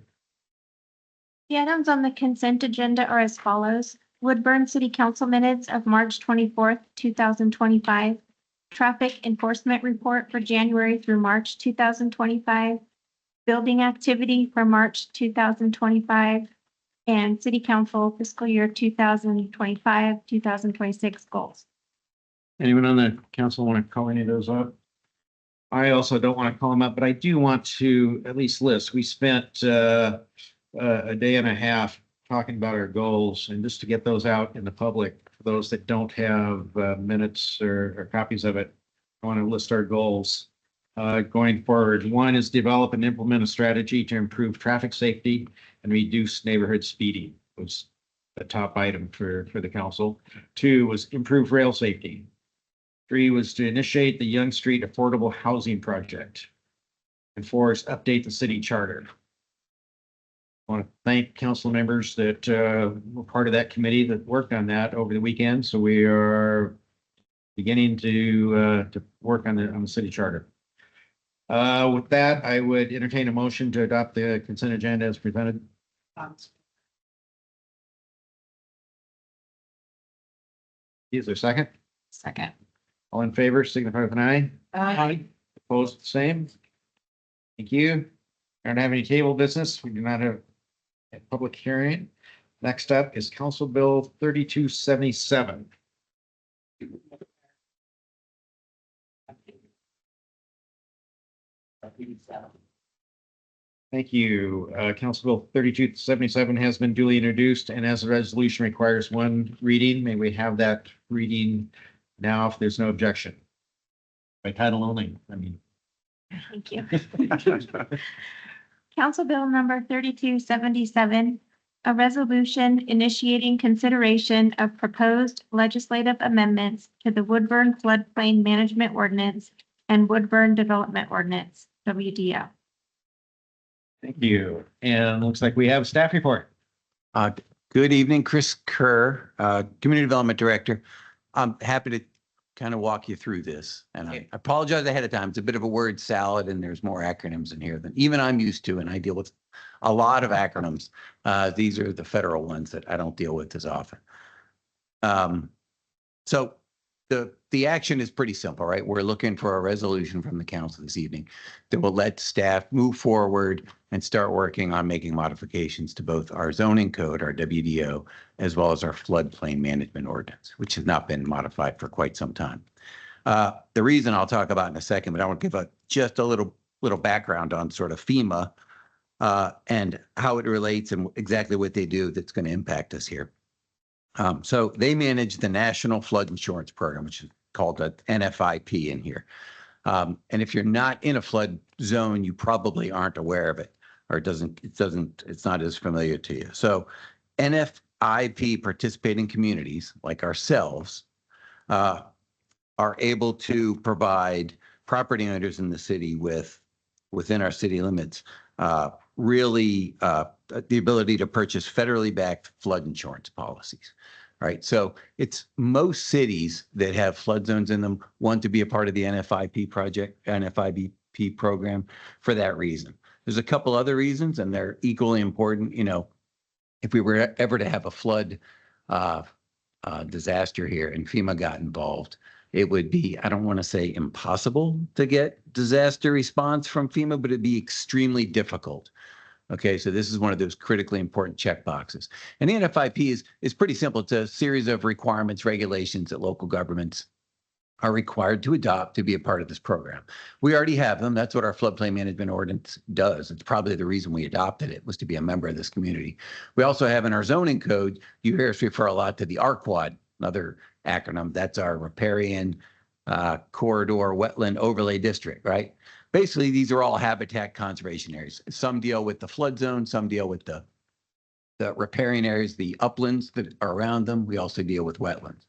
The items on the consent agenda are as follows. Woodburn City Council minutes of March 24th, 2025. Traffic enforcement report for January through March 2025. Building activity for March 2025. And City Council fiscal year 2025, 2026 goals. Anyone on the council want to call any of those up? I also don't want to call them up, but I do want to at least list. We spent a day and a half talking about our goals, and just to get those out in the public, for those that don't have minutes or copies of it, I want to list our goals going forward. One is develop and implement a strategy to improve traffic safety and reduce neighborhood speeding, was the top item for the council. 2 was improve rail safety. 3 was to initiate the Young Street Affordable Housing Project. And 4 is update the city charter. I want to thank council members that were part of that committee that worked on that over the weekend. So we are beginning to work on the city charter. With that, I would entertain a motion to adopt the consent agenda as presented. Is there a second? Second. All in favor, signify with an eye. Aye. Opposed, the same. Thank you. I don't have any table business. We do not have a public hearing. Next up is Council Bill 3277. Thank you. Council Bill 3277 has been duly introduced, and as the resolution requires one reading, may we have that reading now if there's no objection? By title only, I mean. Thank you. Council Bill number 3277, a resolution initiating consideration of proposed legislative amendments to the Woodburn Floodplain Management Ordinance and Woodburn Development Ordinance, WDO. Thank you. And looks like we have a staff report. Good evening, Chris Kerr, Community Development Director. I'm happy to kind of walk you through this. And I apologize ahead of time. It's a bit of a word salad and there's more acronyms in here than even I'm used to, and I deal with a lot of acronyms. These are the federal ones that I don't deal with as often. So the action is pretty simple, right? We're looking for a resolution from the council this evening that will let staff move forward and start working on making modifications to both our zoning code, our WDO, as well as our floodplain management ordinance, which has not been modified for quite some time. The reason I'll talk about in a second, but I want to give just a little background on sort of FEMA and how it relates and exactly what they do that's going to impact us here. So they manage the National Flood Insurance Program, which is called the NFIP in here. And if you're not in a flood zone, you probably aren't aware of it, or it's not as familiar to you. So NFIP participating communities like ourselves are able to provide property owners in the city within our city limits, really the ability to purchase federally backed flood insurance policies. Right. So it's most cities that have flood zones in them want to be a part of the NFIP program for that reason. There's a couple other reasons, and they're equally important. You know, if we were ever to have a flood disaster here and FEMA got involved, it would be, I don't want to say impossible to get disaster response from FEMA, but it'd be extremely difficult. Okay, so this is one of those critically important checkboxes. And the NFIP is pretty simple. It's a series of requirements, regulations that local governments are required to adopt to be a part of this program. We already have them. That's what our floodplain management ordinance does. It's probably the reason we adopted it, was to be a member of this community. We also have in our zoning code, you hear us refer a lot to the RQuad, another acronym. That's our Riparian Corridor Wetland Overlay District, right? Basically, these are all habitat conservation areas. Some deal with the flood zone, some deal with the riparian areas, the uplands that are around them. We also deal with wetlands.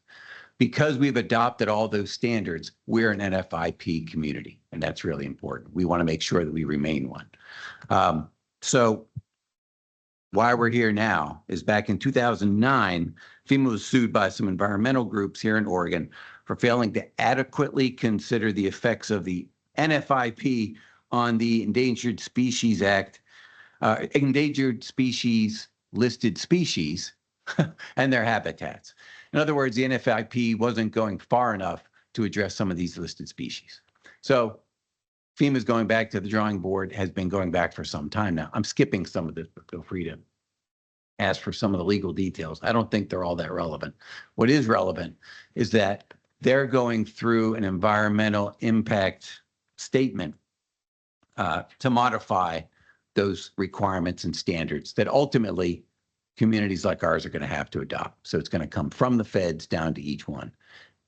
Because we've adopted all those standards, we're an NFIP community, and that's really important. We want to make sure that we remain one. So why we're here now is back in 2009, FEMA was sued by some environmental groups here in Oregon for failing to adequately consider the effects of the NFIP on the Endangered Species Act, endangered species, listed species, and their habitats. In other words, the NFIP wasn't going far enough to address some of these listed species. So FEMA is going back to the drawing board, has been going back for some time now. I'm skipping some of this, but feel free to ask for some of the legal details. I don't think they're all that relevant. What is relevant is that they're going through an environmental impact statement to modify those requirements and standards that ultimately communities like ours are going to have to adopt. So it's going to come from the feds down to each one.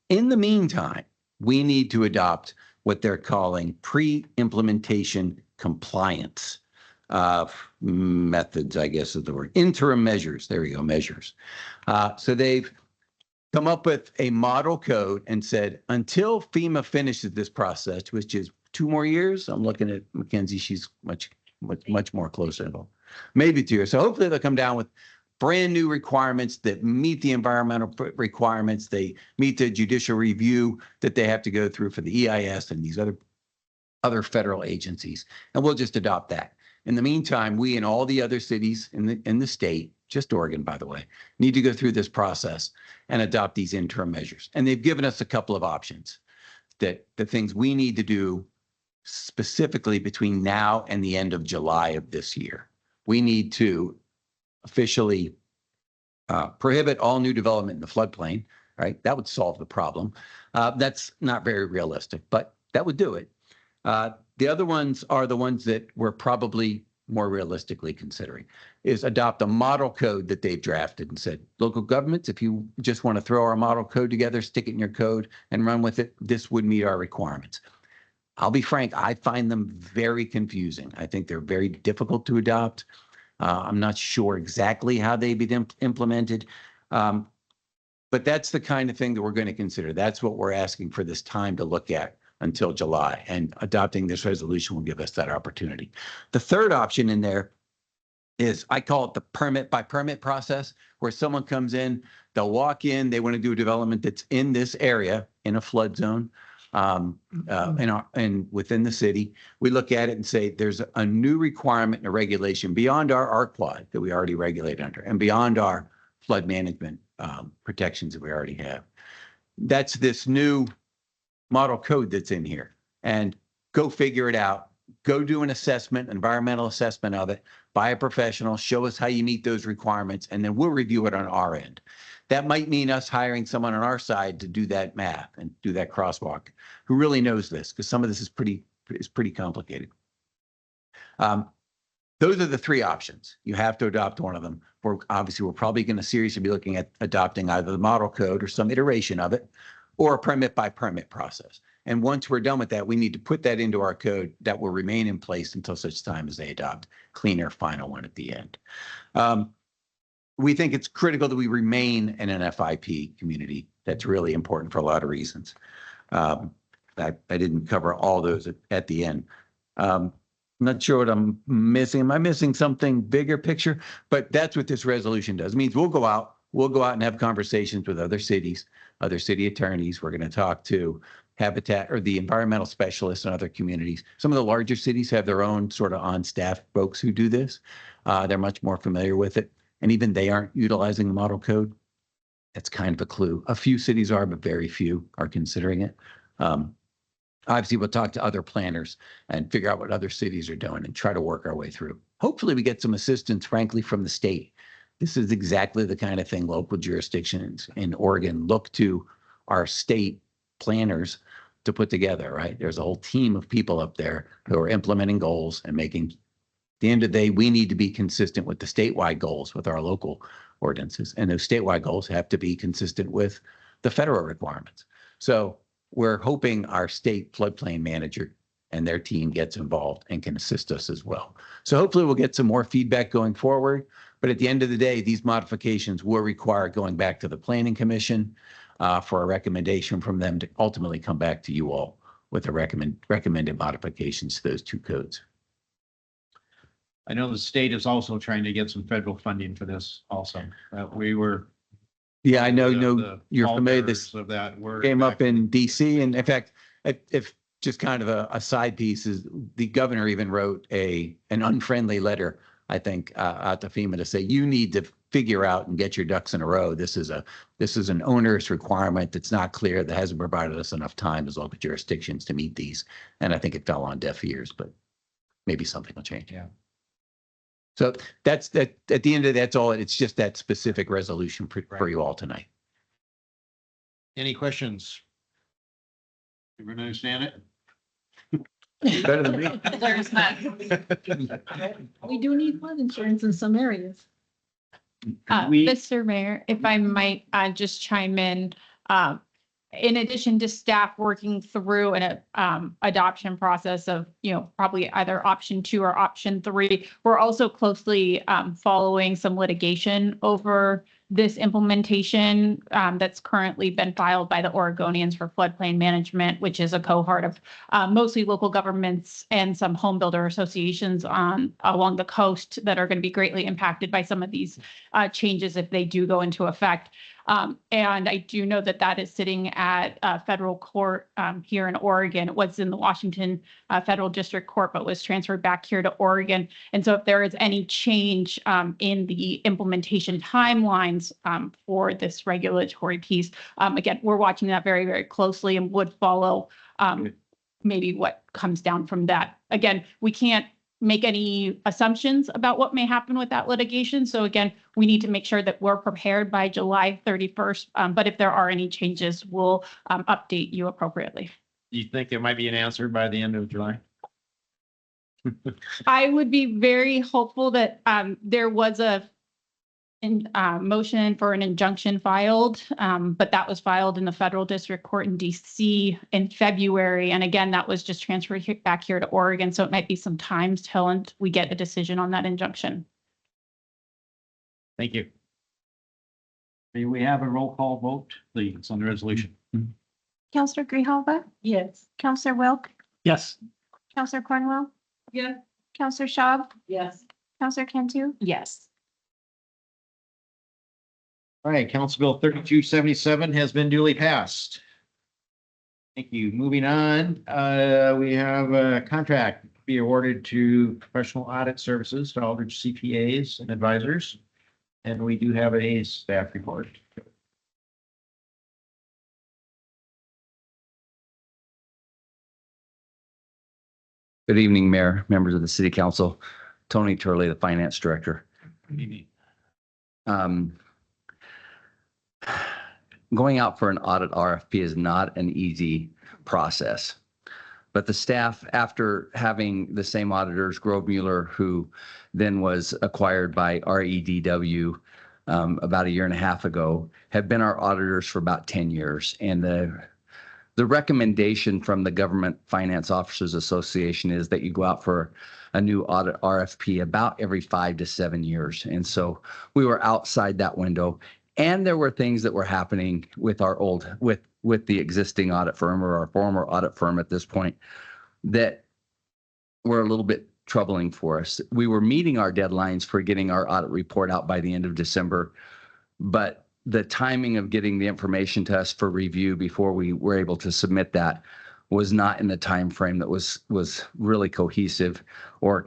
In the meantime, we need to adopt what they're calling pre-implementation compliance methods, I guess is the word. Interim measures. There we go, measures. So they've come up with a model code and said, until FEMA finishes this process, which is 2 more years, I'm looking at Mackenzie, she's much more closer, maybe 2 years. So hopefully they'll come down with brand new requirements that meet the environmental requirements. They meet the judicial review that they have to go through for the EIS and these other federal agencies. And we'll just adopt that. In the meantime, we and all the other cities in the state, just Oregon, by the way, need to go through this process and adopt these interim measures. And they've given us a couple of options that the things we need to do specifically between now and the end of July of this year. We need to officially prohibit all new development in the floodplain, right? That would solve the problem. That's not very realistic, but that would do it. The other ones are the ones that we're probably more realistically considering, is adopt a model code that they've drafted and said, local governments, if you just want to throw our model code together, stick it in your code and run with it, this would meet our requirements. I'll be frank, I find them very confusing. I think they're very difficult to adopt. I'm not sure exactly how they'd be implemented, but that's the kind of thing that we're going to consider. That's what we're asking for this time to look at until July, and adopting this resolution will give us that opportunity. The third option in there is, I call it the permit by permit process, where someone comes in, they'll walk in, they want to do a development that's in this area in a flood zone, and within the city. We look at it and say, there's a new requirement and a regulation beyond our RQuad that we already regulate under, and beyond our flood management protections that we already have. that's this new model code that's in here. And go figure it out. Go do an assessment, environmental assessment of it by a professional, show us how you meet those requirements, and then we'll review it on our end. That might mean us hiring someone on our side to do that math and do that crosswalk who really knows this, because some of this is pretty complicated. Those are the three options. You have to adopt one of them. We're probably going to seriously be looking at adopting either the model code or some iteration of it, or a permit by permit process. And once we're done with that, we need to put that into our code that will remain in place until such time as they adopt cleaner final one at the end. We think it's critical that we remain in an FIP community. That's really important for a lot of reasons. I didn't cover all those at the end. I'm not sure what I'm missing. Am I missing something bigger picture? But that's what this resolution does. It means we'll go out and have conversations with other cities, other city attorneys. We're going to talk to Habitat or the environmental specialists in other communities. Some of the larger cities have their own sort of on-staff folks who do this. They're much more familiar with it. And even they aren't utilizing the model code. That's kind of a clue. A few cities are, but very few are considering it. Obviously, we'll talk to other planners and figure out what other cities are doing and try to work our way through. Hopefully, we get some assistance, frankly, from the state. This is exactly the kind of thing local jurisdictions in Oregon look to our state planners to put together, right? There's a whole team of people up there who are implementing goals and making, at the end of the day, we need to be consistent with the statewide goals with our local ordinances. And those statewide goals have to be consistent with the federal requirements. So we're hoping our state floodplain manager and their team gets involved and can assist us as well. So hopefully we'll get some more feedback going forward. But at the end of the day, these modifications will require going back to the Planning Commission for a recommendation from them to ultimately come back to you all with the recommended modifications to those two codes. I know the state is also trying to get some federal funding for this also. We were. Yeah, I know, the you're familiar. pallbearers This of that word came up in DC. And in fact, if just kind of a side piece is the governor even wrote an unfriendly letter, I think, out to FEMA to say, you need to figure out and get your ducks in a row. This is an onerous requirement that's not clear, that hasn't provided us enough time as local jurisdictions to meet these. And I think it fell on deaf ears, but maybe something will change. Yeah. So that's that. At the end of that's all. It's just that specific resolution for you all tonight. Any questions? Everyone understand it? Better than me. There's none. We do need flood insurance in some areas. Mr. Mayor, if I might just chime in addition to staff working through an adoption process of, probably either option 2 or option 3, we're also closely following some litigation over this implementation that's currently been filed by the Oregonians for Floodplain Management, which is a cohort of mostly local governments and some home builder associations along the coast that are going to be greatly impacted by some of these changes if they do go into effect. And I do know that is sitting at federal court here in Oregon. It was in the Washington Federal District Court, but was transferred back here to Oregon. And so if there is any change in the implementation timelines for this regulatory piece, again, we're watching that very, very closely and would follow maybe what comes down from that. Again, we can't make any assumptions about what may happen with that litigation. So again, we need to make sure that we're prepared by July 31st. But if there are any changes, we'll update you appropriately. Do you think there might be an answer by the end of July? I would be very hopeful that there was a motion for an injunction filed, but that was filed in the federal district court in DC in February. And again, that was just transferred back here to Oregon. So it might be some time till we get a decision on that injunction. Thank you. May we have a roll call vote, please, on the resolution? Counselor Grijalva? Yes. Counselor Wilk? Yes. Counselor Cornwell? Yeah. Counselor Schaub? Yes. Counselor Cantu? Yes. All right, Council Bill 3277 has been duly passed. Thank you. Moving on, we have a contract to be awarded to professional audit services to Aldridge CPAs and advisors. And we do have a staff report. Good evening, Mayor, members of the City Council. Tony Turley, the Finance Director. Going out for an audit RFP is not an easy process. But the staff, after having the same auditors, Grove Mueller, who then was acquired by REDW about a year and a half ago, have been our auditors for about 10 years. And the recommendation from the Government Finance Officers Association is that you go out for a new audit RFP about every 5 to 7 years. And so we were outside that window. And there were things that were happening with our with the existing audit firm or our former audit firm at this point that were a little bit troubling for us. We were meeting our deadlines for getting our audit report out by the end of December, but the timing of getting the information to us for review before we were able to submit that was not in the time frame that was really cohesive or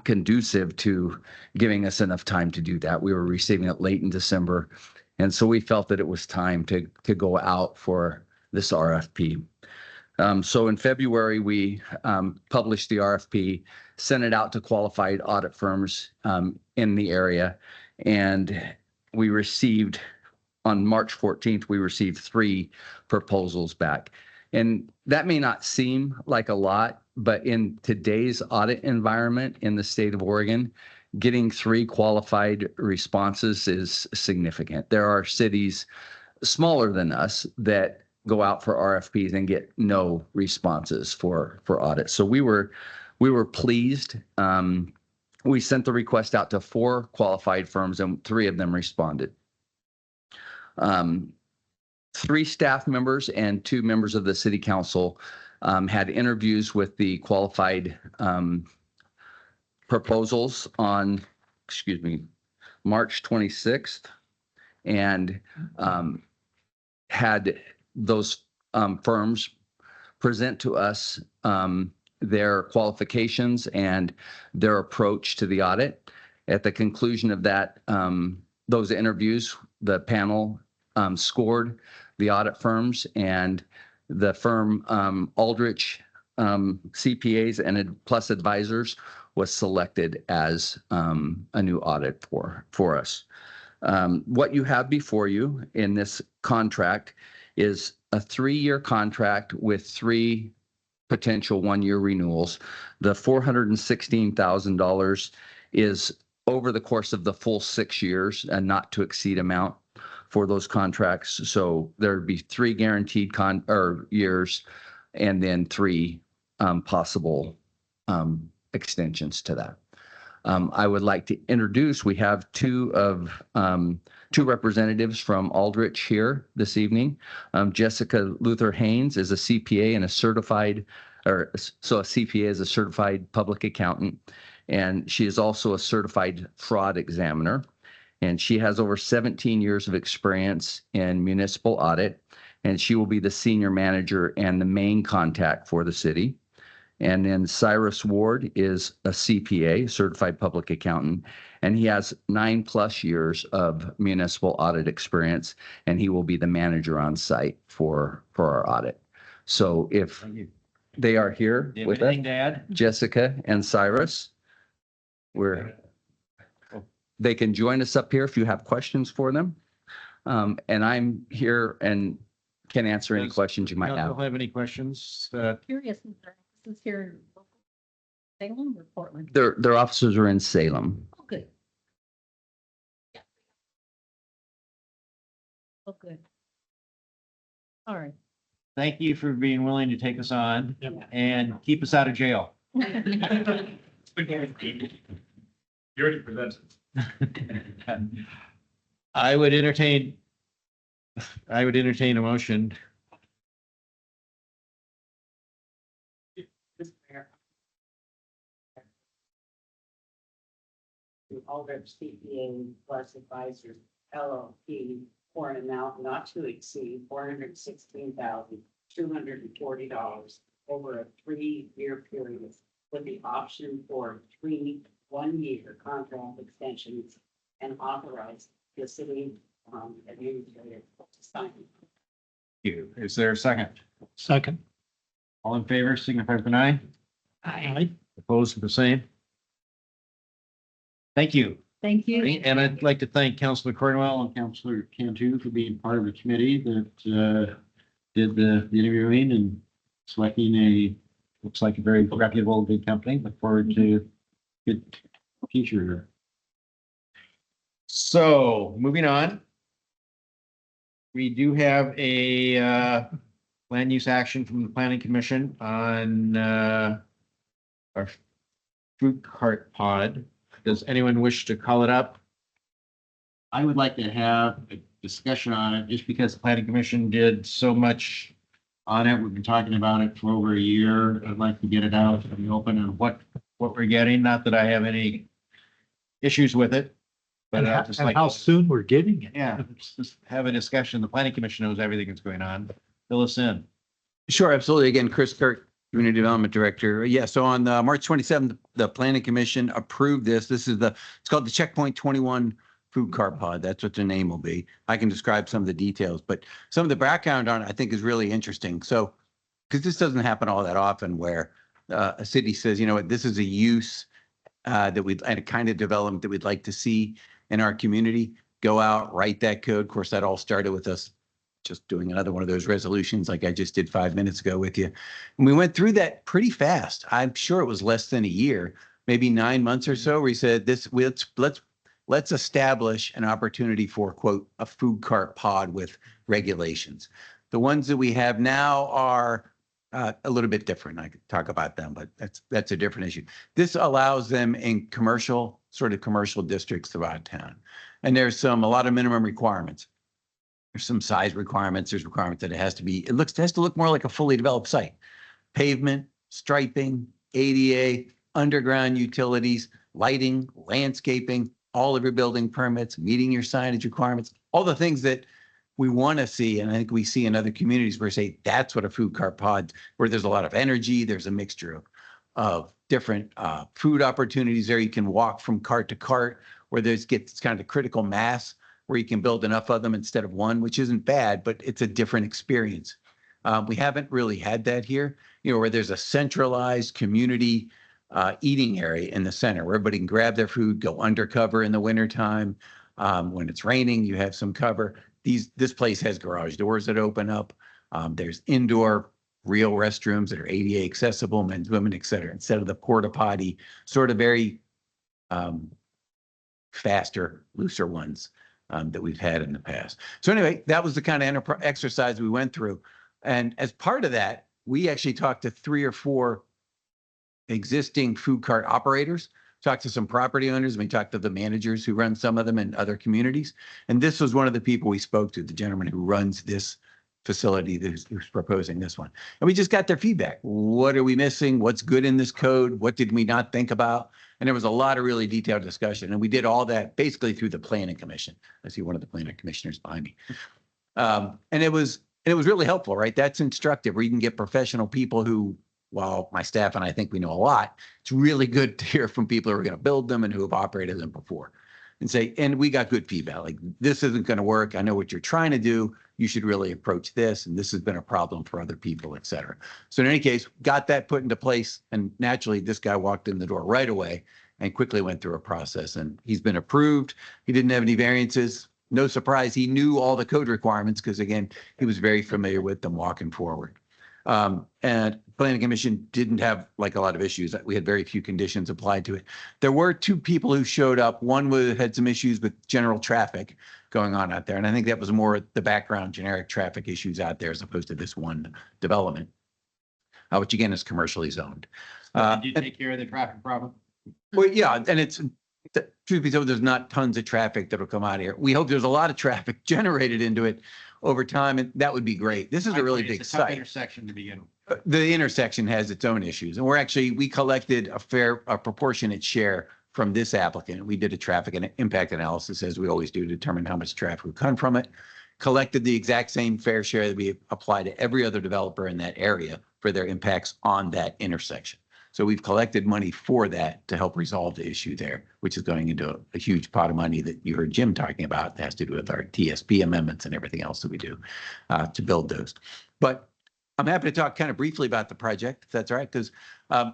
conducive to giving us enough time to do that. We were receiving it late in December. And so we felt that it was time to go out for this RFP. So in February, we published the RFP, sent it out to qualified audit firms in the area. And we received, on March 14th, we received 3 proposals back. And that may not seem like a lot, but in today's audit environment in the state of Oregon, getting 3 qualified responses is significant. There are cities smaller than us that go out for RFPs and get no responses for audit. So we were pleased. We sent the request out to 4 qualified firms and 3 of them responded. 3 staff members and 2 members of the city council had interviews with the qualified proposals on, March 26th, and had those firms present to us their qualifications and their approach to the audit. At the conclusion of that, those interviews, the panel scored the audit firms, and the firm Aldrich CPAs and Plus Advisors was selected as a new audit for us. What you have before you in this contract is a 3-year contract with 3 potential 1-year renewals. The $416,000 is over the course of the full 6 years and not to exceed amount for those contracts. So there'd be 3 guaranteed years and then 3 possible extensions to that. I would like to introduce, we have 2 representatives from Aldrich here this evening. Jessica Luther Haynes is a CPA and a CPA is a certified public accountant, and she is also a certified fraud examiner. And she has over 17 years of experience in municipal audit, and she will be the senior manager and the main contact for the city. And then Cyrus Ward is a CPA, certified public accountant, and he has 9+ years of municipal audit experience, and he will be the manager on site for our audit. So if they are here with us, Jessica and Cyrus, they can join us up here if you have questions for them. And I'm here and can answer any questions you might have. Don't have any questions? Curious, this is here in Salem or Portland? Their offices are in Salem. Oh, good. Oh, good. All right. Thank you for being willing to take us on and keep us out of jail. You already presented. I would entertain a motion. Mr. Mayor. To Aldrich CPA Plus Advisors LLP for an amount not to exceed $416,240 over a 3-year period with the option for 3 1-year contract extensions and authorize the city administrator to sign. Is there a second? Second. All in favor, signify with an aye. Aye. Opposed for the same? Thank you. Thank you. And I'd like to thank Councilor Cornwell and Councilor Cantu for being part of the committee that did the interviewing and selecting looks like a very reputable, good company. Look forward to good future here. So moving on. We do have a land use action from the Planning Commission on our food cart pod. Does anyone wish to call it up? I would like to have a discussion on it just because the Planning Commission did so much on it. We've been talking about it for over a year. I'd like to get it out in the open and what we're getting. Not that I have any issues with it. But And I how, just and like, how soon we're getting it. yeah, let's just have a discussion. The Planning Commission knows everything that's going on. Fill us in. Sure, absolutely. Again, Chris Kirk, Community Development Director. Yeah, so on March 27th, the Planning Commission approved this. This is it's called the Checkpoint 21 Food Cart Pod. That's what the name will be. I can describe some of the details, but some of the background on it I think is really interesting. So, because this doesn't happen all that often where a city says, you know what, this is a use and a kind of development that we'd like to see in our community. Go out, write that code. Of course, that all started with us just doing another one of those resolutions like I just did 5 minutes ago with you. And we went through that pretty fast. I'm sure it was less than a year, maybe 9 months or so, where we said let's establish an opportunity for, quote, a food cart pod with regulations. The ones that we have now are a little bit different. I could talk about them, but that's a different issue. This allows them in commercial districts throughout town. And there's a lot of minimum requirements. There's some size requirements. There's requirements that it has to look more like a fully developed site. Pavement, striping, ADA, underground utilities, lighting, landscaping, all of your building permits, meeting your signage requirements, all the things that we want to see. And I think we see in other communities where say that's what a food cart pod, where there's a lot of energy, there's a mixture of different food opportunities there. You can walk from cart to cart where gets kind of critical mass where you can build enough of them instead of one, which isn't bad, but it's a different experience. We haven't really had that here, where there's a centralized community eating area in the center where everybody can grab their food, go undercover in the wintertime. When it's raining, you have some cover. This place has garage doors that open up. There's indoor real restrooms that are ADA accessible, men's, women, et cetera, instead of the porta potty, sort of very faster, looser ones that we've had in the past. So anyway, that was the kind of exercise we went through. And as part of that, we actually talked to 3 or 4 existing food cart operators, talked to some property owners, and we talked to the managers who run some of them in other communities. And this was one of the people we spoke to, the gentleman who runs this facility who's proposing this one. And we just got their feedback. What are we missing? What's good in this code? What did we not think about? And there was a lot of really detailed discussion. And we did all that basically through the Planning Commission. I see one of the planning commissioners behind me. And it was really helpful, right? That's instructive where you can get professional people who, while my staff and I think we know a lot, it's really good to hear from people who are going to build them and who have operated them before. And we got good feedback, like, this isn't going to work. I know what you're trying to do. You should really approach this. And this has been a problem for other people, et cetera. So in any case, got that put into place. And naturally, this guy walked in the door right away and quickly went through a process. And he's been approved. He didn't have any variances. No surprise. He knew all the code requirements because, again, he was very familiar with them walking forward. And Planning Commission didn't have like a lot of issues. We had very few conditions applied to it. There were 2 people who showed up. One had some issues with general traffic going on out there. And I think that was more the background generic traffic issues out there as opposed to this one development, which again is commercially zoned. Did you take care of the traffic problem? Well, yeah, and it's, truth be told, there's not tons of traffic that'll come out of here. We hope there's a lot of traffic generated into it over time, and that would be great. This is a really big site. Intersection to begin with. The intersection has its own issues, and we collected a proportionate share from this applicant. We did a traffic and impact analysis, as we always do, to determine how much traffic would come from it. Collected the exact same fair share that we apply to every other developer in that area for their impacts on that intersection. So we've collected money for that to help resolve the issue there, which is going into a huge pot of money that you heard Jim talking about that has to do with our TSP amendments and everything else that we do to build those. But I'm happy to talk kind of briefly about the project, if that's all right, because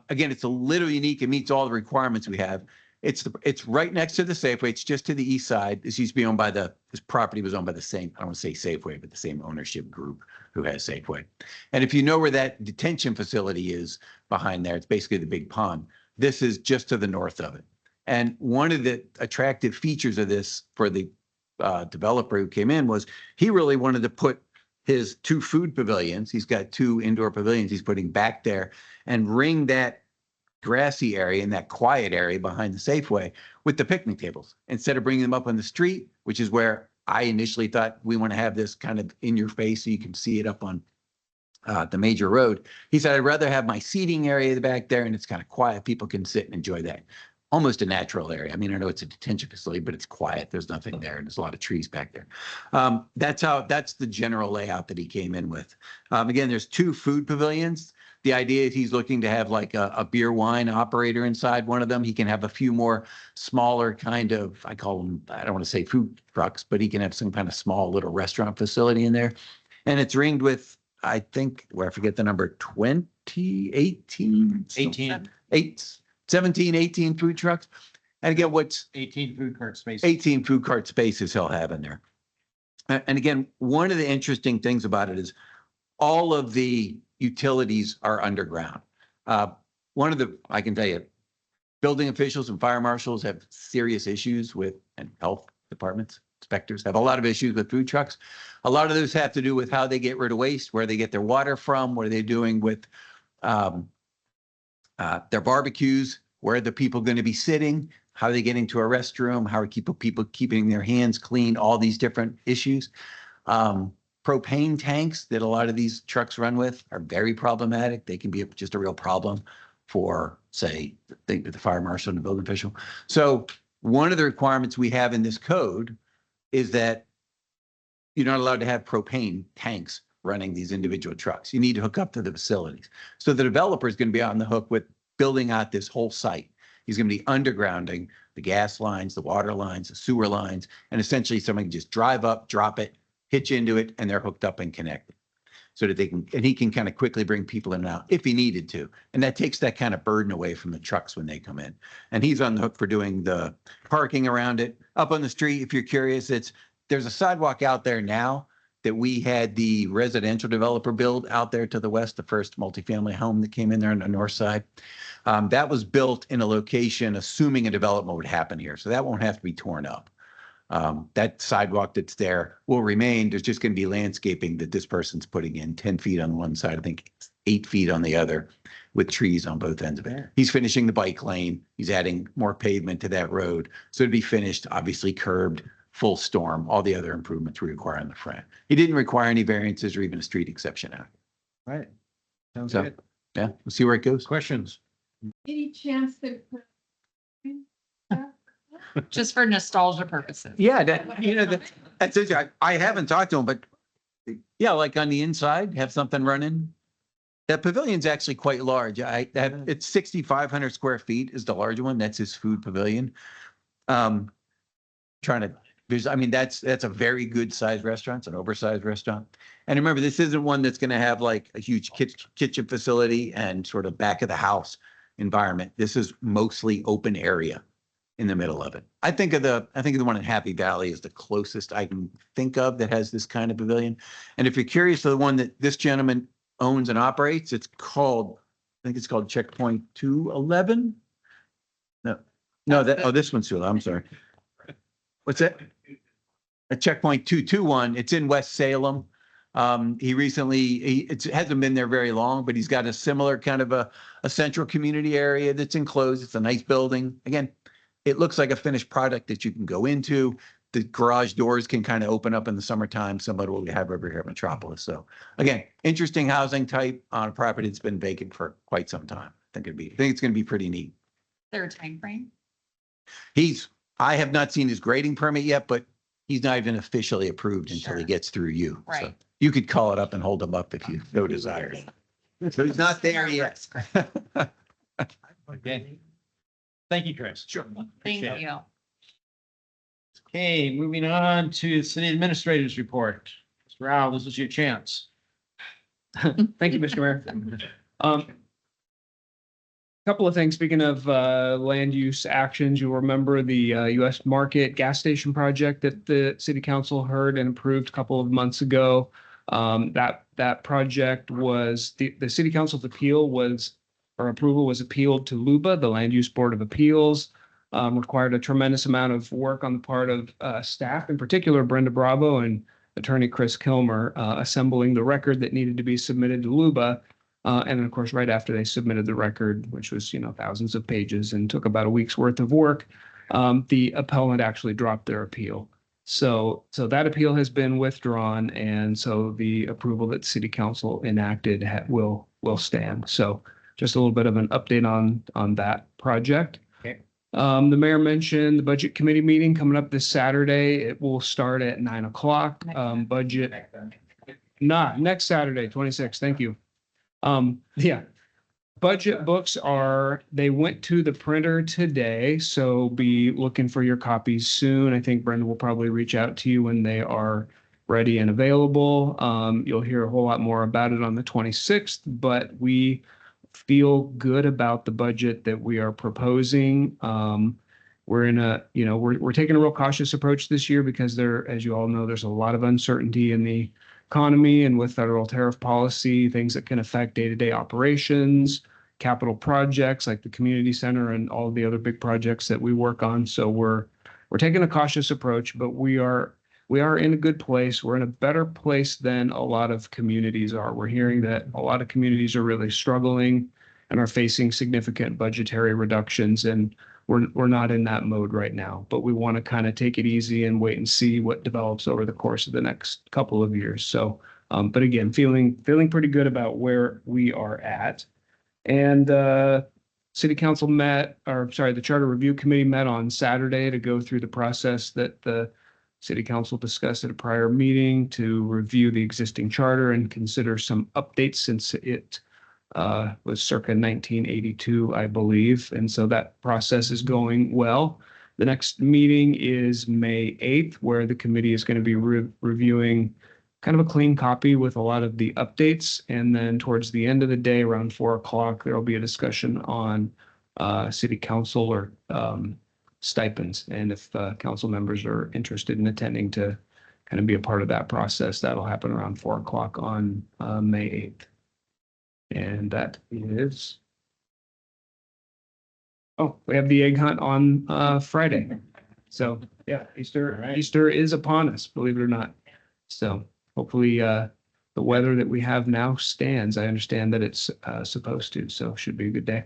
again, it's a little unique. It meets all the requirements we have. It's right next to the Safeway. It's just to the east side. This used to be owned by this property was owned by the same, I don't want to say Safeway, but the same ownership group who has Safeway. And if you know where that detention facility is behind there, it's basically the big pond. This is just to the north of it. And one of the attractive features of this for the developer who came in was he really wanted to put his 2 food pavilions. He's got 2 indoor pavilions he's putting back there and ring that grassy area and that quiet area behind the Safeway with the picnic tables instead of bringing them up on the street, which is where I initially thought we want to have this kind of in your face so you can see it up on the major road. He said, I'd rather have my seating area back there and it's kind of quiet. People can sit and enjoy that. Almost a natural area. I mean, I know it's a detention facility, but it's quiet. There's nothing there. And there's a lot of trees back there. That's the general layout that he came in with. Again, there's 2 food pavilions. The idea is he's looking to have like a beer wine operator inside one of them. He can have a few more smaller kind of, I call them, I don't want to say food trucks, but he can have some kind of small little restaurant facility in there. And it's ringed with, I think, I forget the number, 18, 17, 18 food trucks. And again, 18 food cart spaces. 18 food cart spaces he'll have in there. And again, one of the interesting things about it is all of the utilities are underground. I can tell you, building officials and fire marshals have serious issues with, and health departments, inspectors have a lot of issues with food trucks. A lot of those have to do with how they get rid of waste, where they get their water from, what are they doing with their barbecues, where are the people going to be sitting, how are they getting to a restroom, how are people keeping their hands clean, all these different issues. Propane tanks that a lot of these trucks run with are very problematic. They can be just a real problem for, say, the fire marshal and the building official. So one of the requirements we have in this code is that you're not allowed to have propane tanks running these individual trucks. You need to hook up to the facilities. So the developer is going to be on the hook with building out this whole site. He's going to be undergrounding the gas lines, the water lines, the sewer lines, and essentially someone can just drive up, drop it, hitch into it, and they're hooked up and connected. So that he can kind of quickly bring people in and out if he needed to. And that takes that kind of burden away from the trucks when they come in. And he's on the hook for doing the parking around it. Up on the street, if you're curious, there's a sidewalk out there now that we had the residential developer build out there to the west, the first multifamily home that came in there on the north side. That was built in a location, assuming a development would happen here. So that won't have to be torn up. That sidewalk that's there will remain. There's just going to be landscaping that this person's putting in 10 feet on one side, I think 8 feet on the other, with trees on both ends of it. He's finishing the bike lane. He's adding more pavement to that road. So it'd be finished, obviously curbed, full storm, all the other improvements we require on the front. He didn't require any variances or even a street exception out. Right. Sounds So, good. yeah, we'll see where it goes. Questions? Any chance that Just for nostalgia purposes. Yeah, that's it. I haven't talked to him, but yeah, like on the inside, have something running. That pavilion's actually quite large. It's 6,500 square feet is the large one. That's his food pavilion. That's a very good sized restaurant. It's an oversized restaurant. And remember, this isn't one that's going to have like a huge kitchen facility and sort of back of the house environment. This is mostly open area in the middle of it. I think of the one in Happy Valley is the closest I can think of that has this kind of pavilion. And if you're curious, the one that this gentleman owns and operates, I think it's called Checkpoint 211. This one's 211. I'm sorry. What's that? A Checkpoint 221. It's in West Salem. It hasn't been there very long, but he's got a similar kind of a central community area that's enclosed. It's a nice building. Again, it looks like a finished product that you can go into. The garage doors can kind of open up in the summertime, similar to what we have over here at Metropolis. So again, interesting housing type on a property that's been vacant for quite some time. I think it's going to be pretty neat. Is there a time frame? I have not seen his grading permit yet, but he's not even officially approved until he gets through you. Right. So you could call it up and hold him up if you so desire. So he's not there yet. Okay. Thank you, Chris. Sure. Thank you. Okay, moving on to the city administrator's report. Mr. Rao, this is your chance. Thank you, Mr. Mayor. Couple of things, speaking of land use actions, you'll remember the US Market gas station project that the city council heard and approved a couple of months ago. That project was, the city council's appeal was, or approval was appealed to LUBA, the Land Use Board of Appeals. Required a tremendous amount of work on the part of staff, in particular Brenda Bravo and attorney Chris Kilmer, assembling the record that needed to be submitted to LUBA. And then, of course, right after they submitted the record, which was, thousands of pages and took about a week's worth of work, the appellant actually dropped their appeal. So that appeal has been withdrawn, and so the approval that city council enacted will stand. So just a little bit of an update on that project. Okay. The mayor mentioned the budget committee meeting coming up this Saturday. It will start at 9 o'clock. Budget. Next Saturday, 26. Thank you. Yeah. Budget books they went to the printer today, so be looking for your copies soon. I think Brenda will probably reach out to you when they are ready and available. You'll hear a whole lot more about it on the 26th, but we feel good about the budget that we are proposing. We're in we're taking a real cautious approach this year because as you all know, there's a lot of uncertainty in the economy and with federal tariff policy, things that can affect day-to-day operations, capital projects like the community center and all the other big projects that we work on. So we're taking a cautious approach, but we are in a good place. We're in a better place than a lot of communities are. We're hearing that a lot of communities are really struggling and are facing significant budgetary reductions, and we're not in that mode right now, but we want to kind of take it easy and wait and see what develops over the course of the next couple of years. So, but again, feeling pretty good about where we are at. And city council the charter review committee met on Saturday to go through the process that the city council discussed at a prior meeting to review the existing charter and consider some updates since it was circa 1982, I believe. And so that process is going well. The next meeting is May 8th, where the committee is going to be reviewing kind of a clean copy with a lot of the updates. And then towards the end of the day, around 4 o'clock, there will be a discussion on city council or stipends. And if council members are interested in attending to kind of be a part of that process, that'll happen around 4 o'clock on May 8th. And that is, we have the egg hunt on Friday. So yeah, Easter is upon us, believe it or not. So hopefully the weather that we have now stands. I understand that it's supposed to, so should be a good day.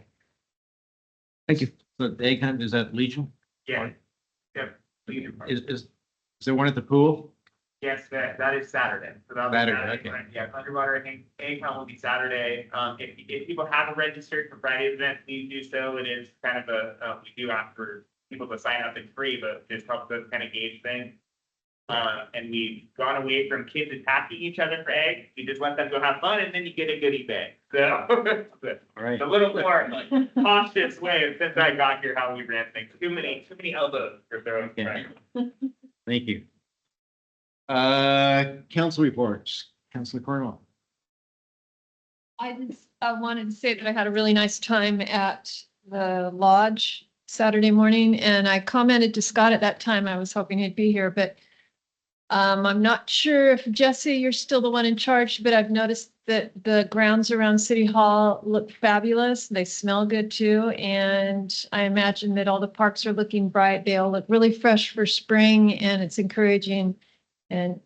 Thank you. So the egg hunt is at Legion? Yeah. Yep. Is there one at the pool? Yes, that is Saturday. So that'll be Saturday, okay. right? Yeah, Underwater, I think, egg hunt will be Saturday. If people haven't registered for Friday's event, please do so. It is kind of we do ask for people to sign up. It's free, but just helps us kind of gauge things. And we've gone away from kids attacking each other for eggs. We just let them go have fun, and then you get a goodie bag. So All right. a little more cautious way since I got here how we ran things. Too many elbows for throwing. Yeah. Thank you. Council reports. Councilor Cornwall. I just wanted to say that I had a really nice time at the lodge Saturday morning, and I commented to Scott at that time. I was hoping he'd be here, but I'm not sure if Jesse, you're still the one in charge, but I've noticed that the grounds around City Hall look fabulous. They smell good too, and I imagine that all the parks are looking bright. They all look really fresh for spring, and it's encouraging. And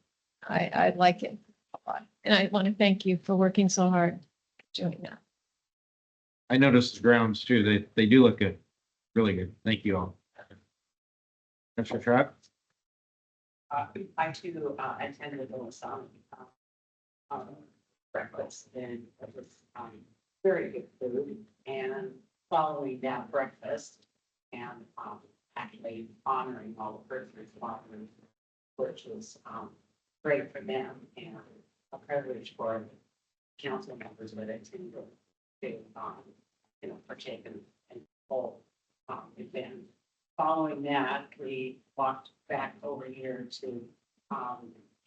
I like it a lot. And I want to thank you for working so hard doing that. I noticed the grounds too. They do look good. Really good. Thank you all. Councilor Trapp? I too attended the Lasan breakfast, and it was very good food. And following that breakfast and actually honoring all the first responders, which was great for them and a privilege for council members that attended to partake in the whole event. Following that, we walked back over here to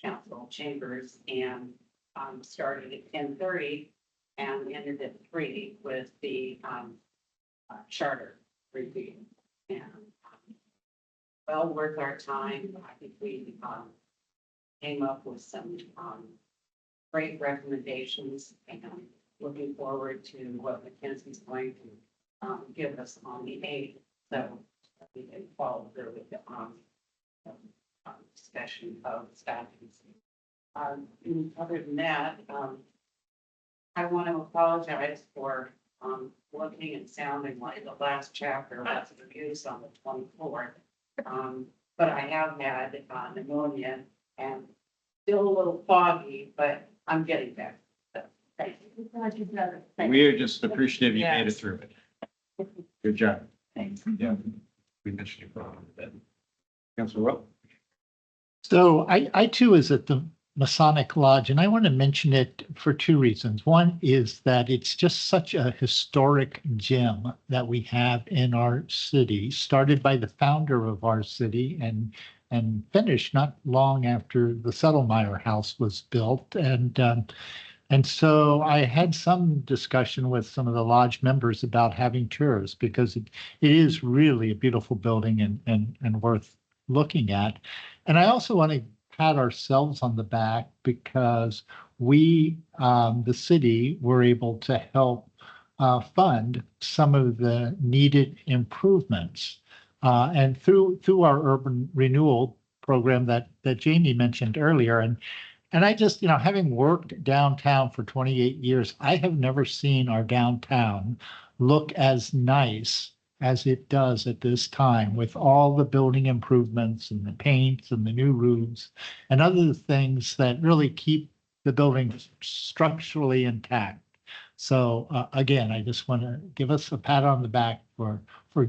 council chambers, and started at 10:30 and ended at 3 with the charter review. And well worth our time. I think we came up with some great recommendations, and looking forward to what Mackenzie's going to give us on the 8th. So we can follow through with the discussion of staffing. Other than that, I want to apologize for looking and sounding like the last chapter was abuse on the 24th. But I have had pneumonia and still a little foggy, but I'm getting better. So, thank you. Glad you're better. Thank We you. are just appreciative you made it Yes. through it. Good job. Thanks. Yeah. We missed you for a little bit. Councilor Rowe? So I too was at the Masonic Lodge, and I want to mention it for two reasons. One is that it's just such a historic gem that we have in our city, started by the founder of our city and finished not long after the Settlemeyer House was built. And so I had some discussion with some of the lodge members about having tours, because it is really a beautiful building and worth looking at. And I also want to pat ourselves on the back because we, the city, were able to help fund some of the needed improvements. And through our urban renewal program that Jamie mentioned earlier. And I just, having worked downtown for 28 years, I have never seen our downtown look as nice as it does at this time, with all the building improvements and the paints and the new roofs and other things that really keep the building structurally intact. So again, I just want to give us a pat on the back for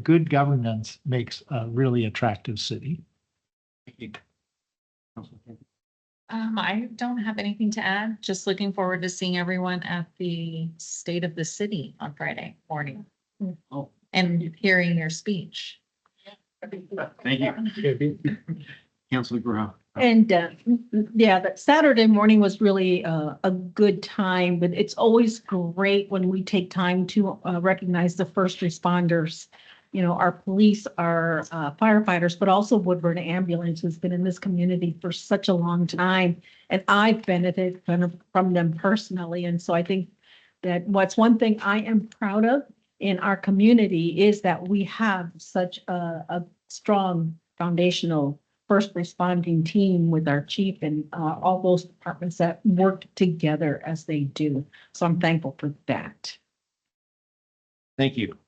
good governance makes a really attractive city. I don't have anything to add. Just looking forward to seeing everyone at the State of the City on Friday morning. Oh. And hearing your speech. Thank you. Councilor Grau. And yeah, that Saturday morning was really a good time, but it's always great when we take time to recognize the first responders. Our police, our firefighters, but also Woodburn Ambulance has been in this community for such a long time. And I've benefited from them personally. And so I think that what's one thing I am proud of in our community is that we have such a strong foundational first responding team with our chief and all those departments that work together as they do. So I'm thankful for that. Thank you.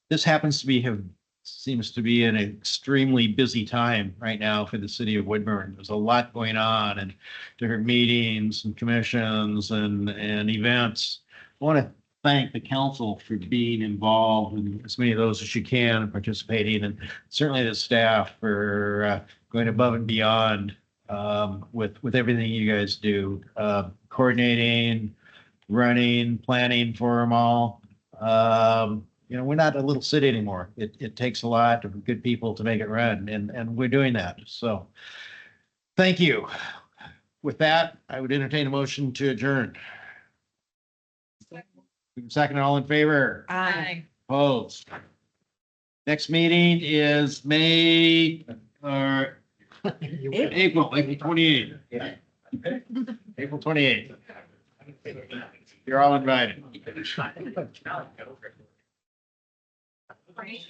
This happens to seems to be an extremely busy time right now for the city of Woodburn. There's a lot going on and different meetings and commissions and events. I want to thank the council for being involved in as many of those as you can and participating, and certainly the staff for going above and beyond with everything you guys do, coordinating, running, planning for them all. We're not a little city anymore. It takes a lot of good people to make it run, and we're doing that. So thank you. With that, I would entertain a motion to adjourn. Second, all in favor? Aye. Opposed? Next meeting is April 28th. April 28th. You're all invited. Sorry.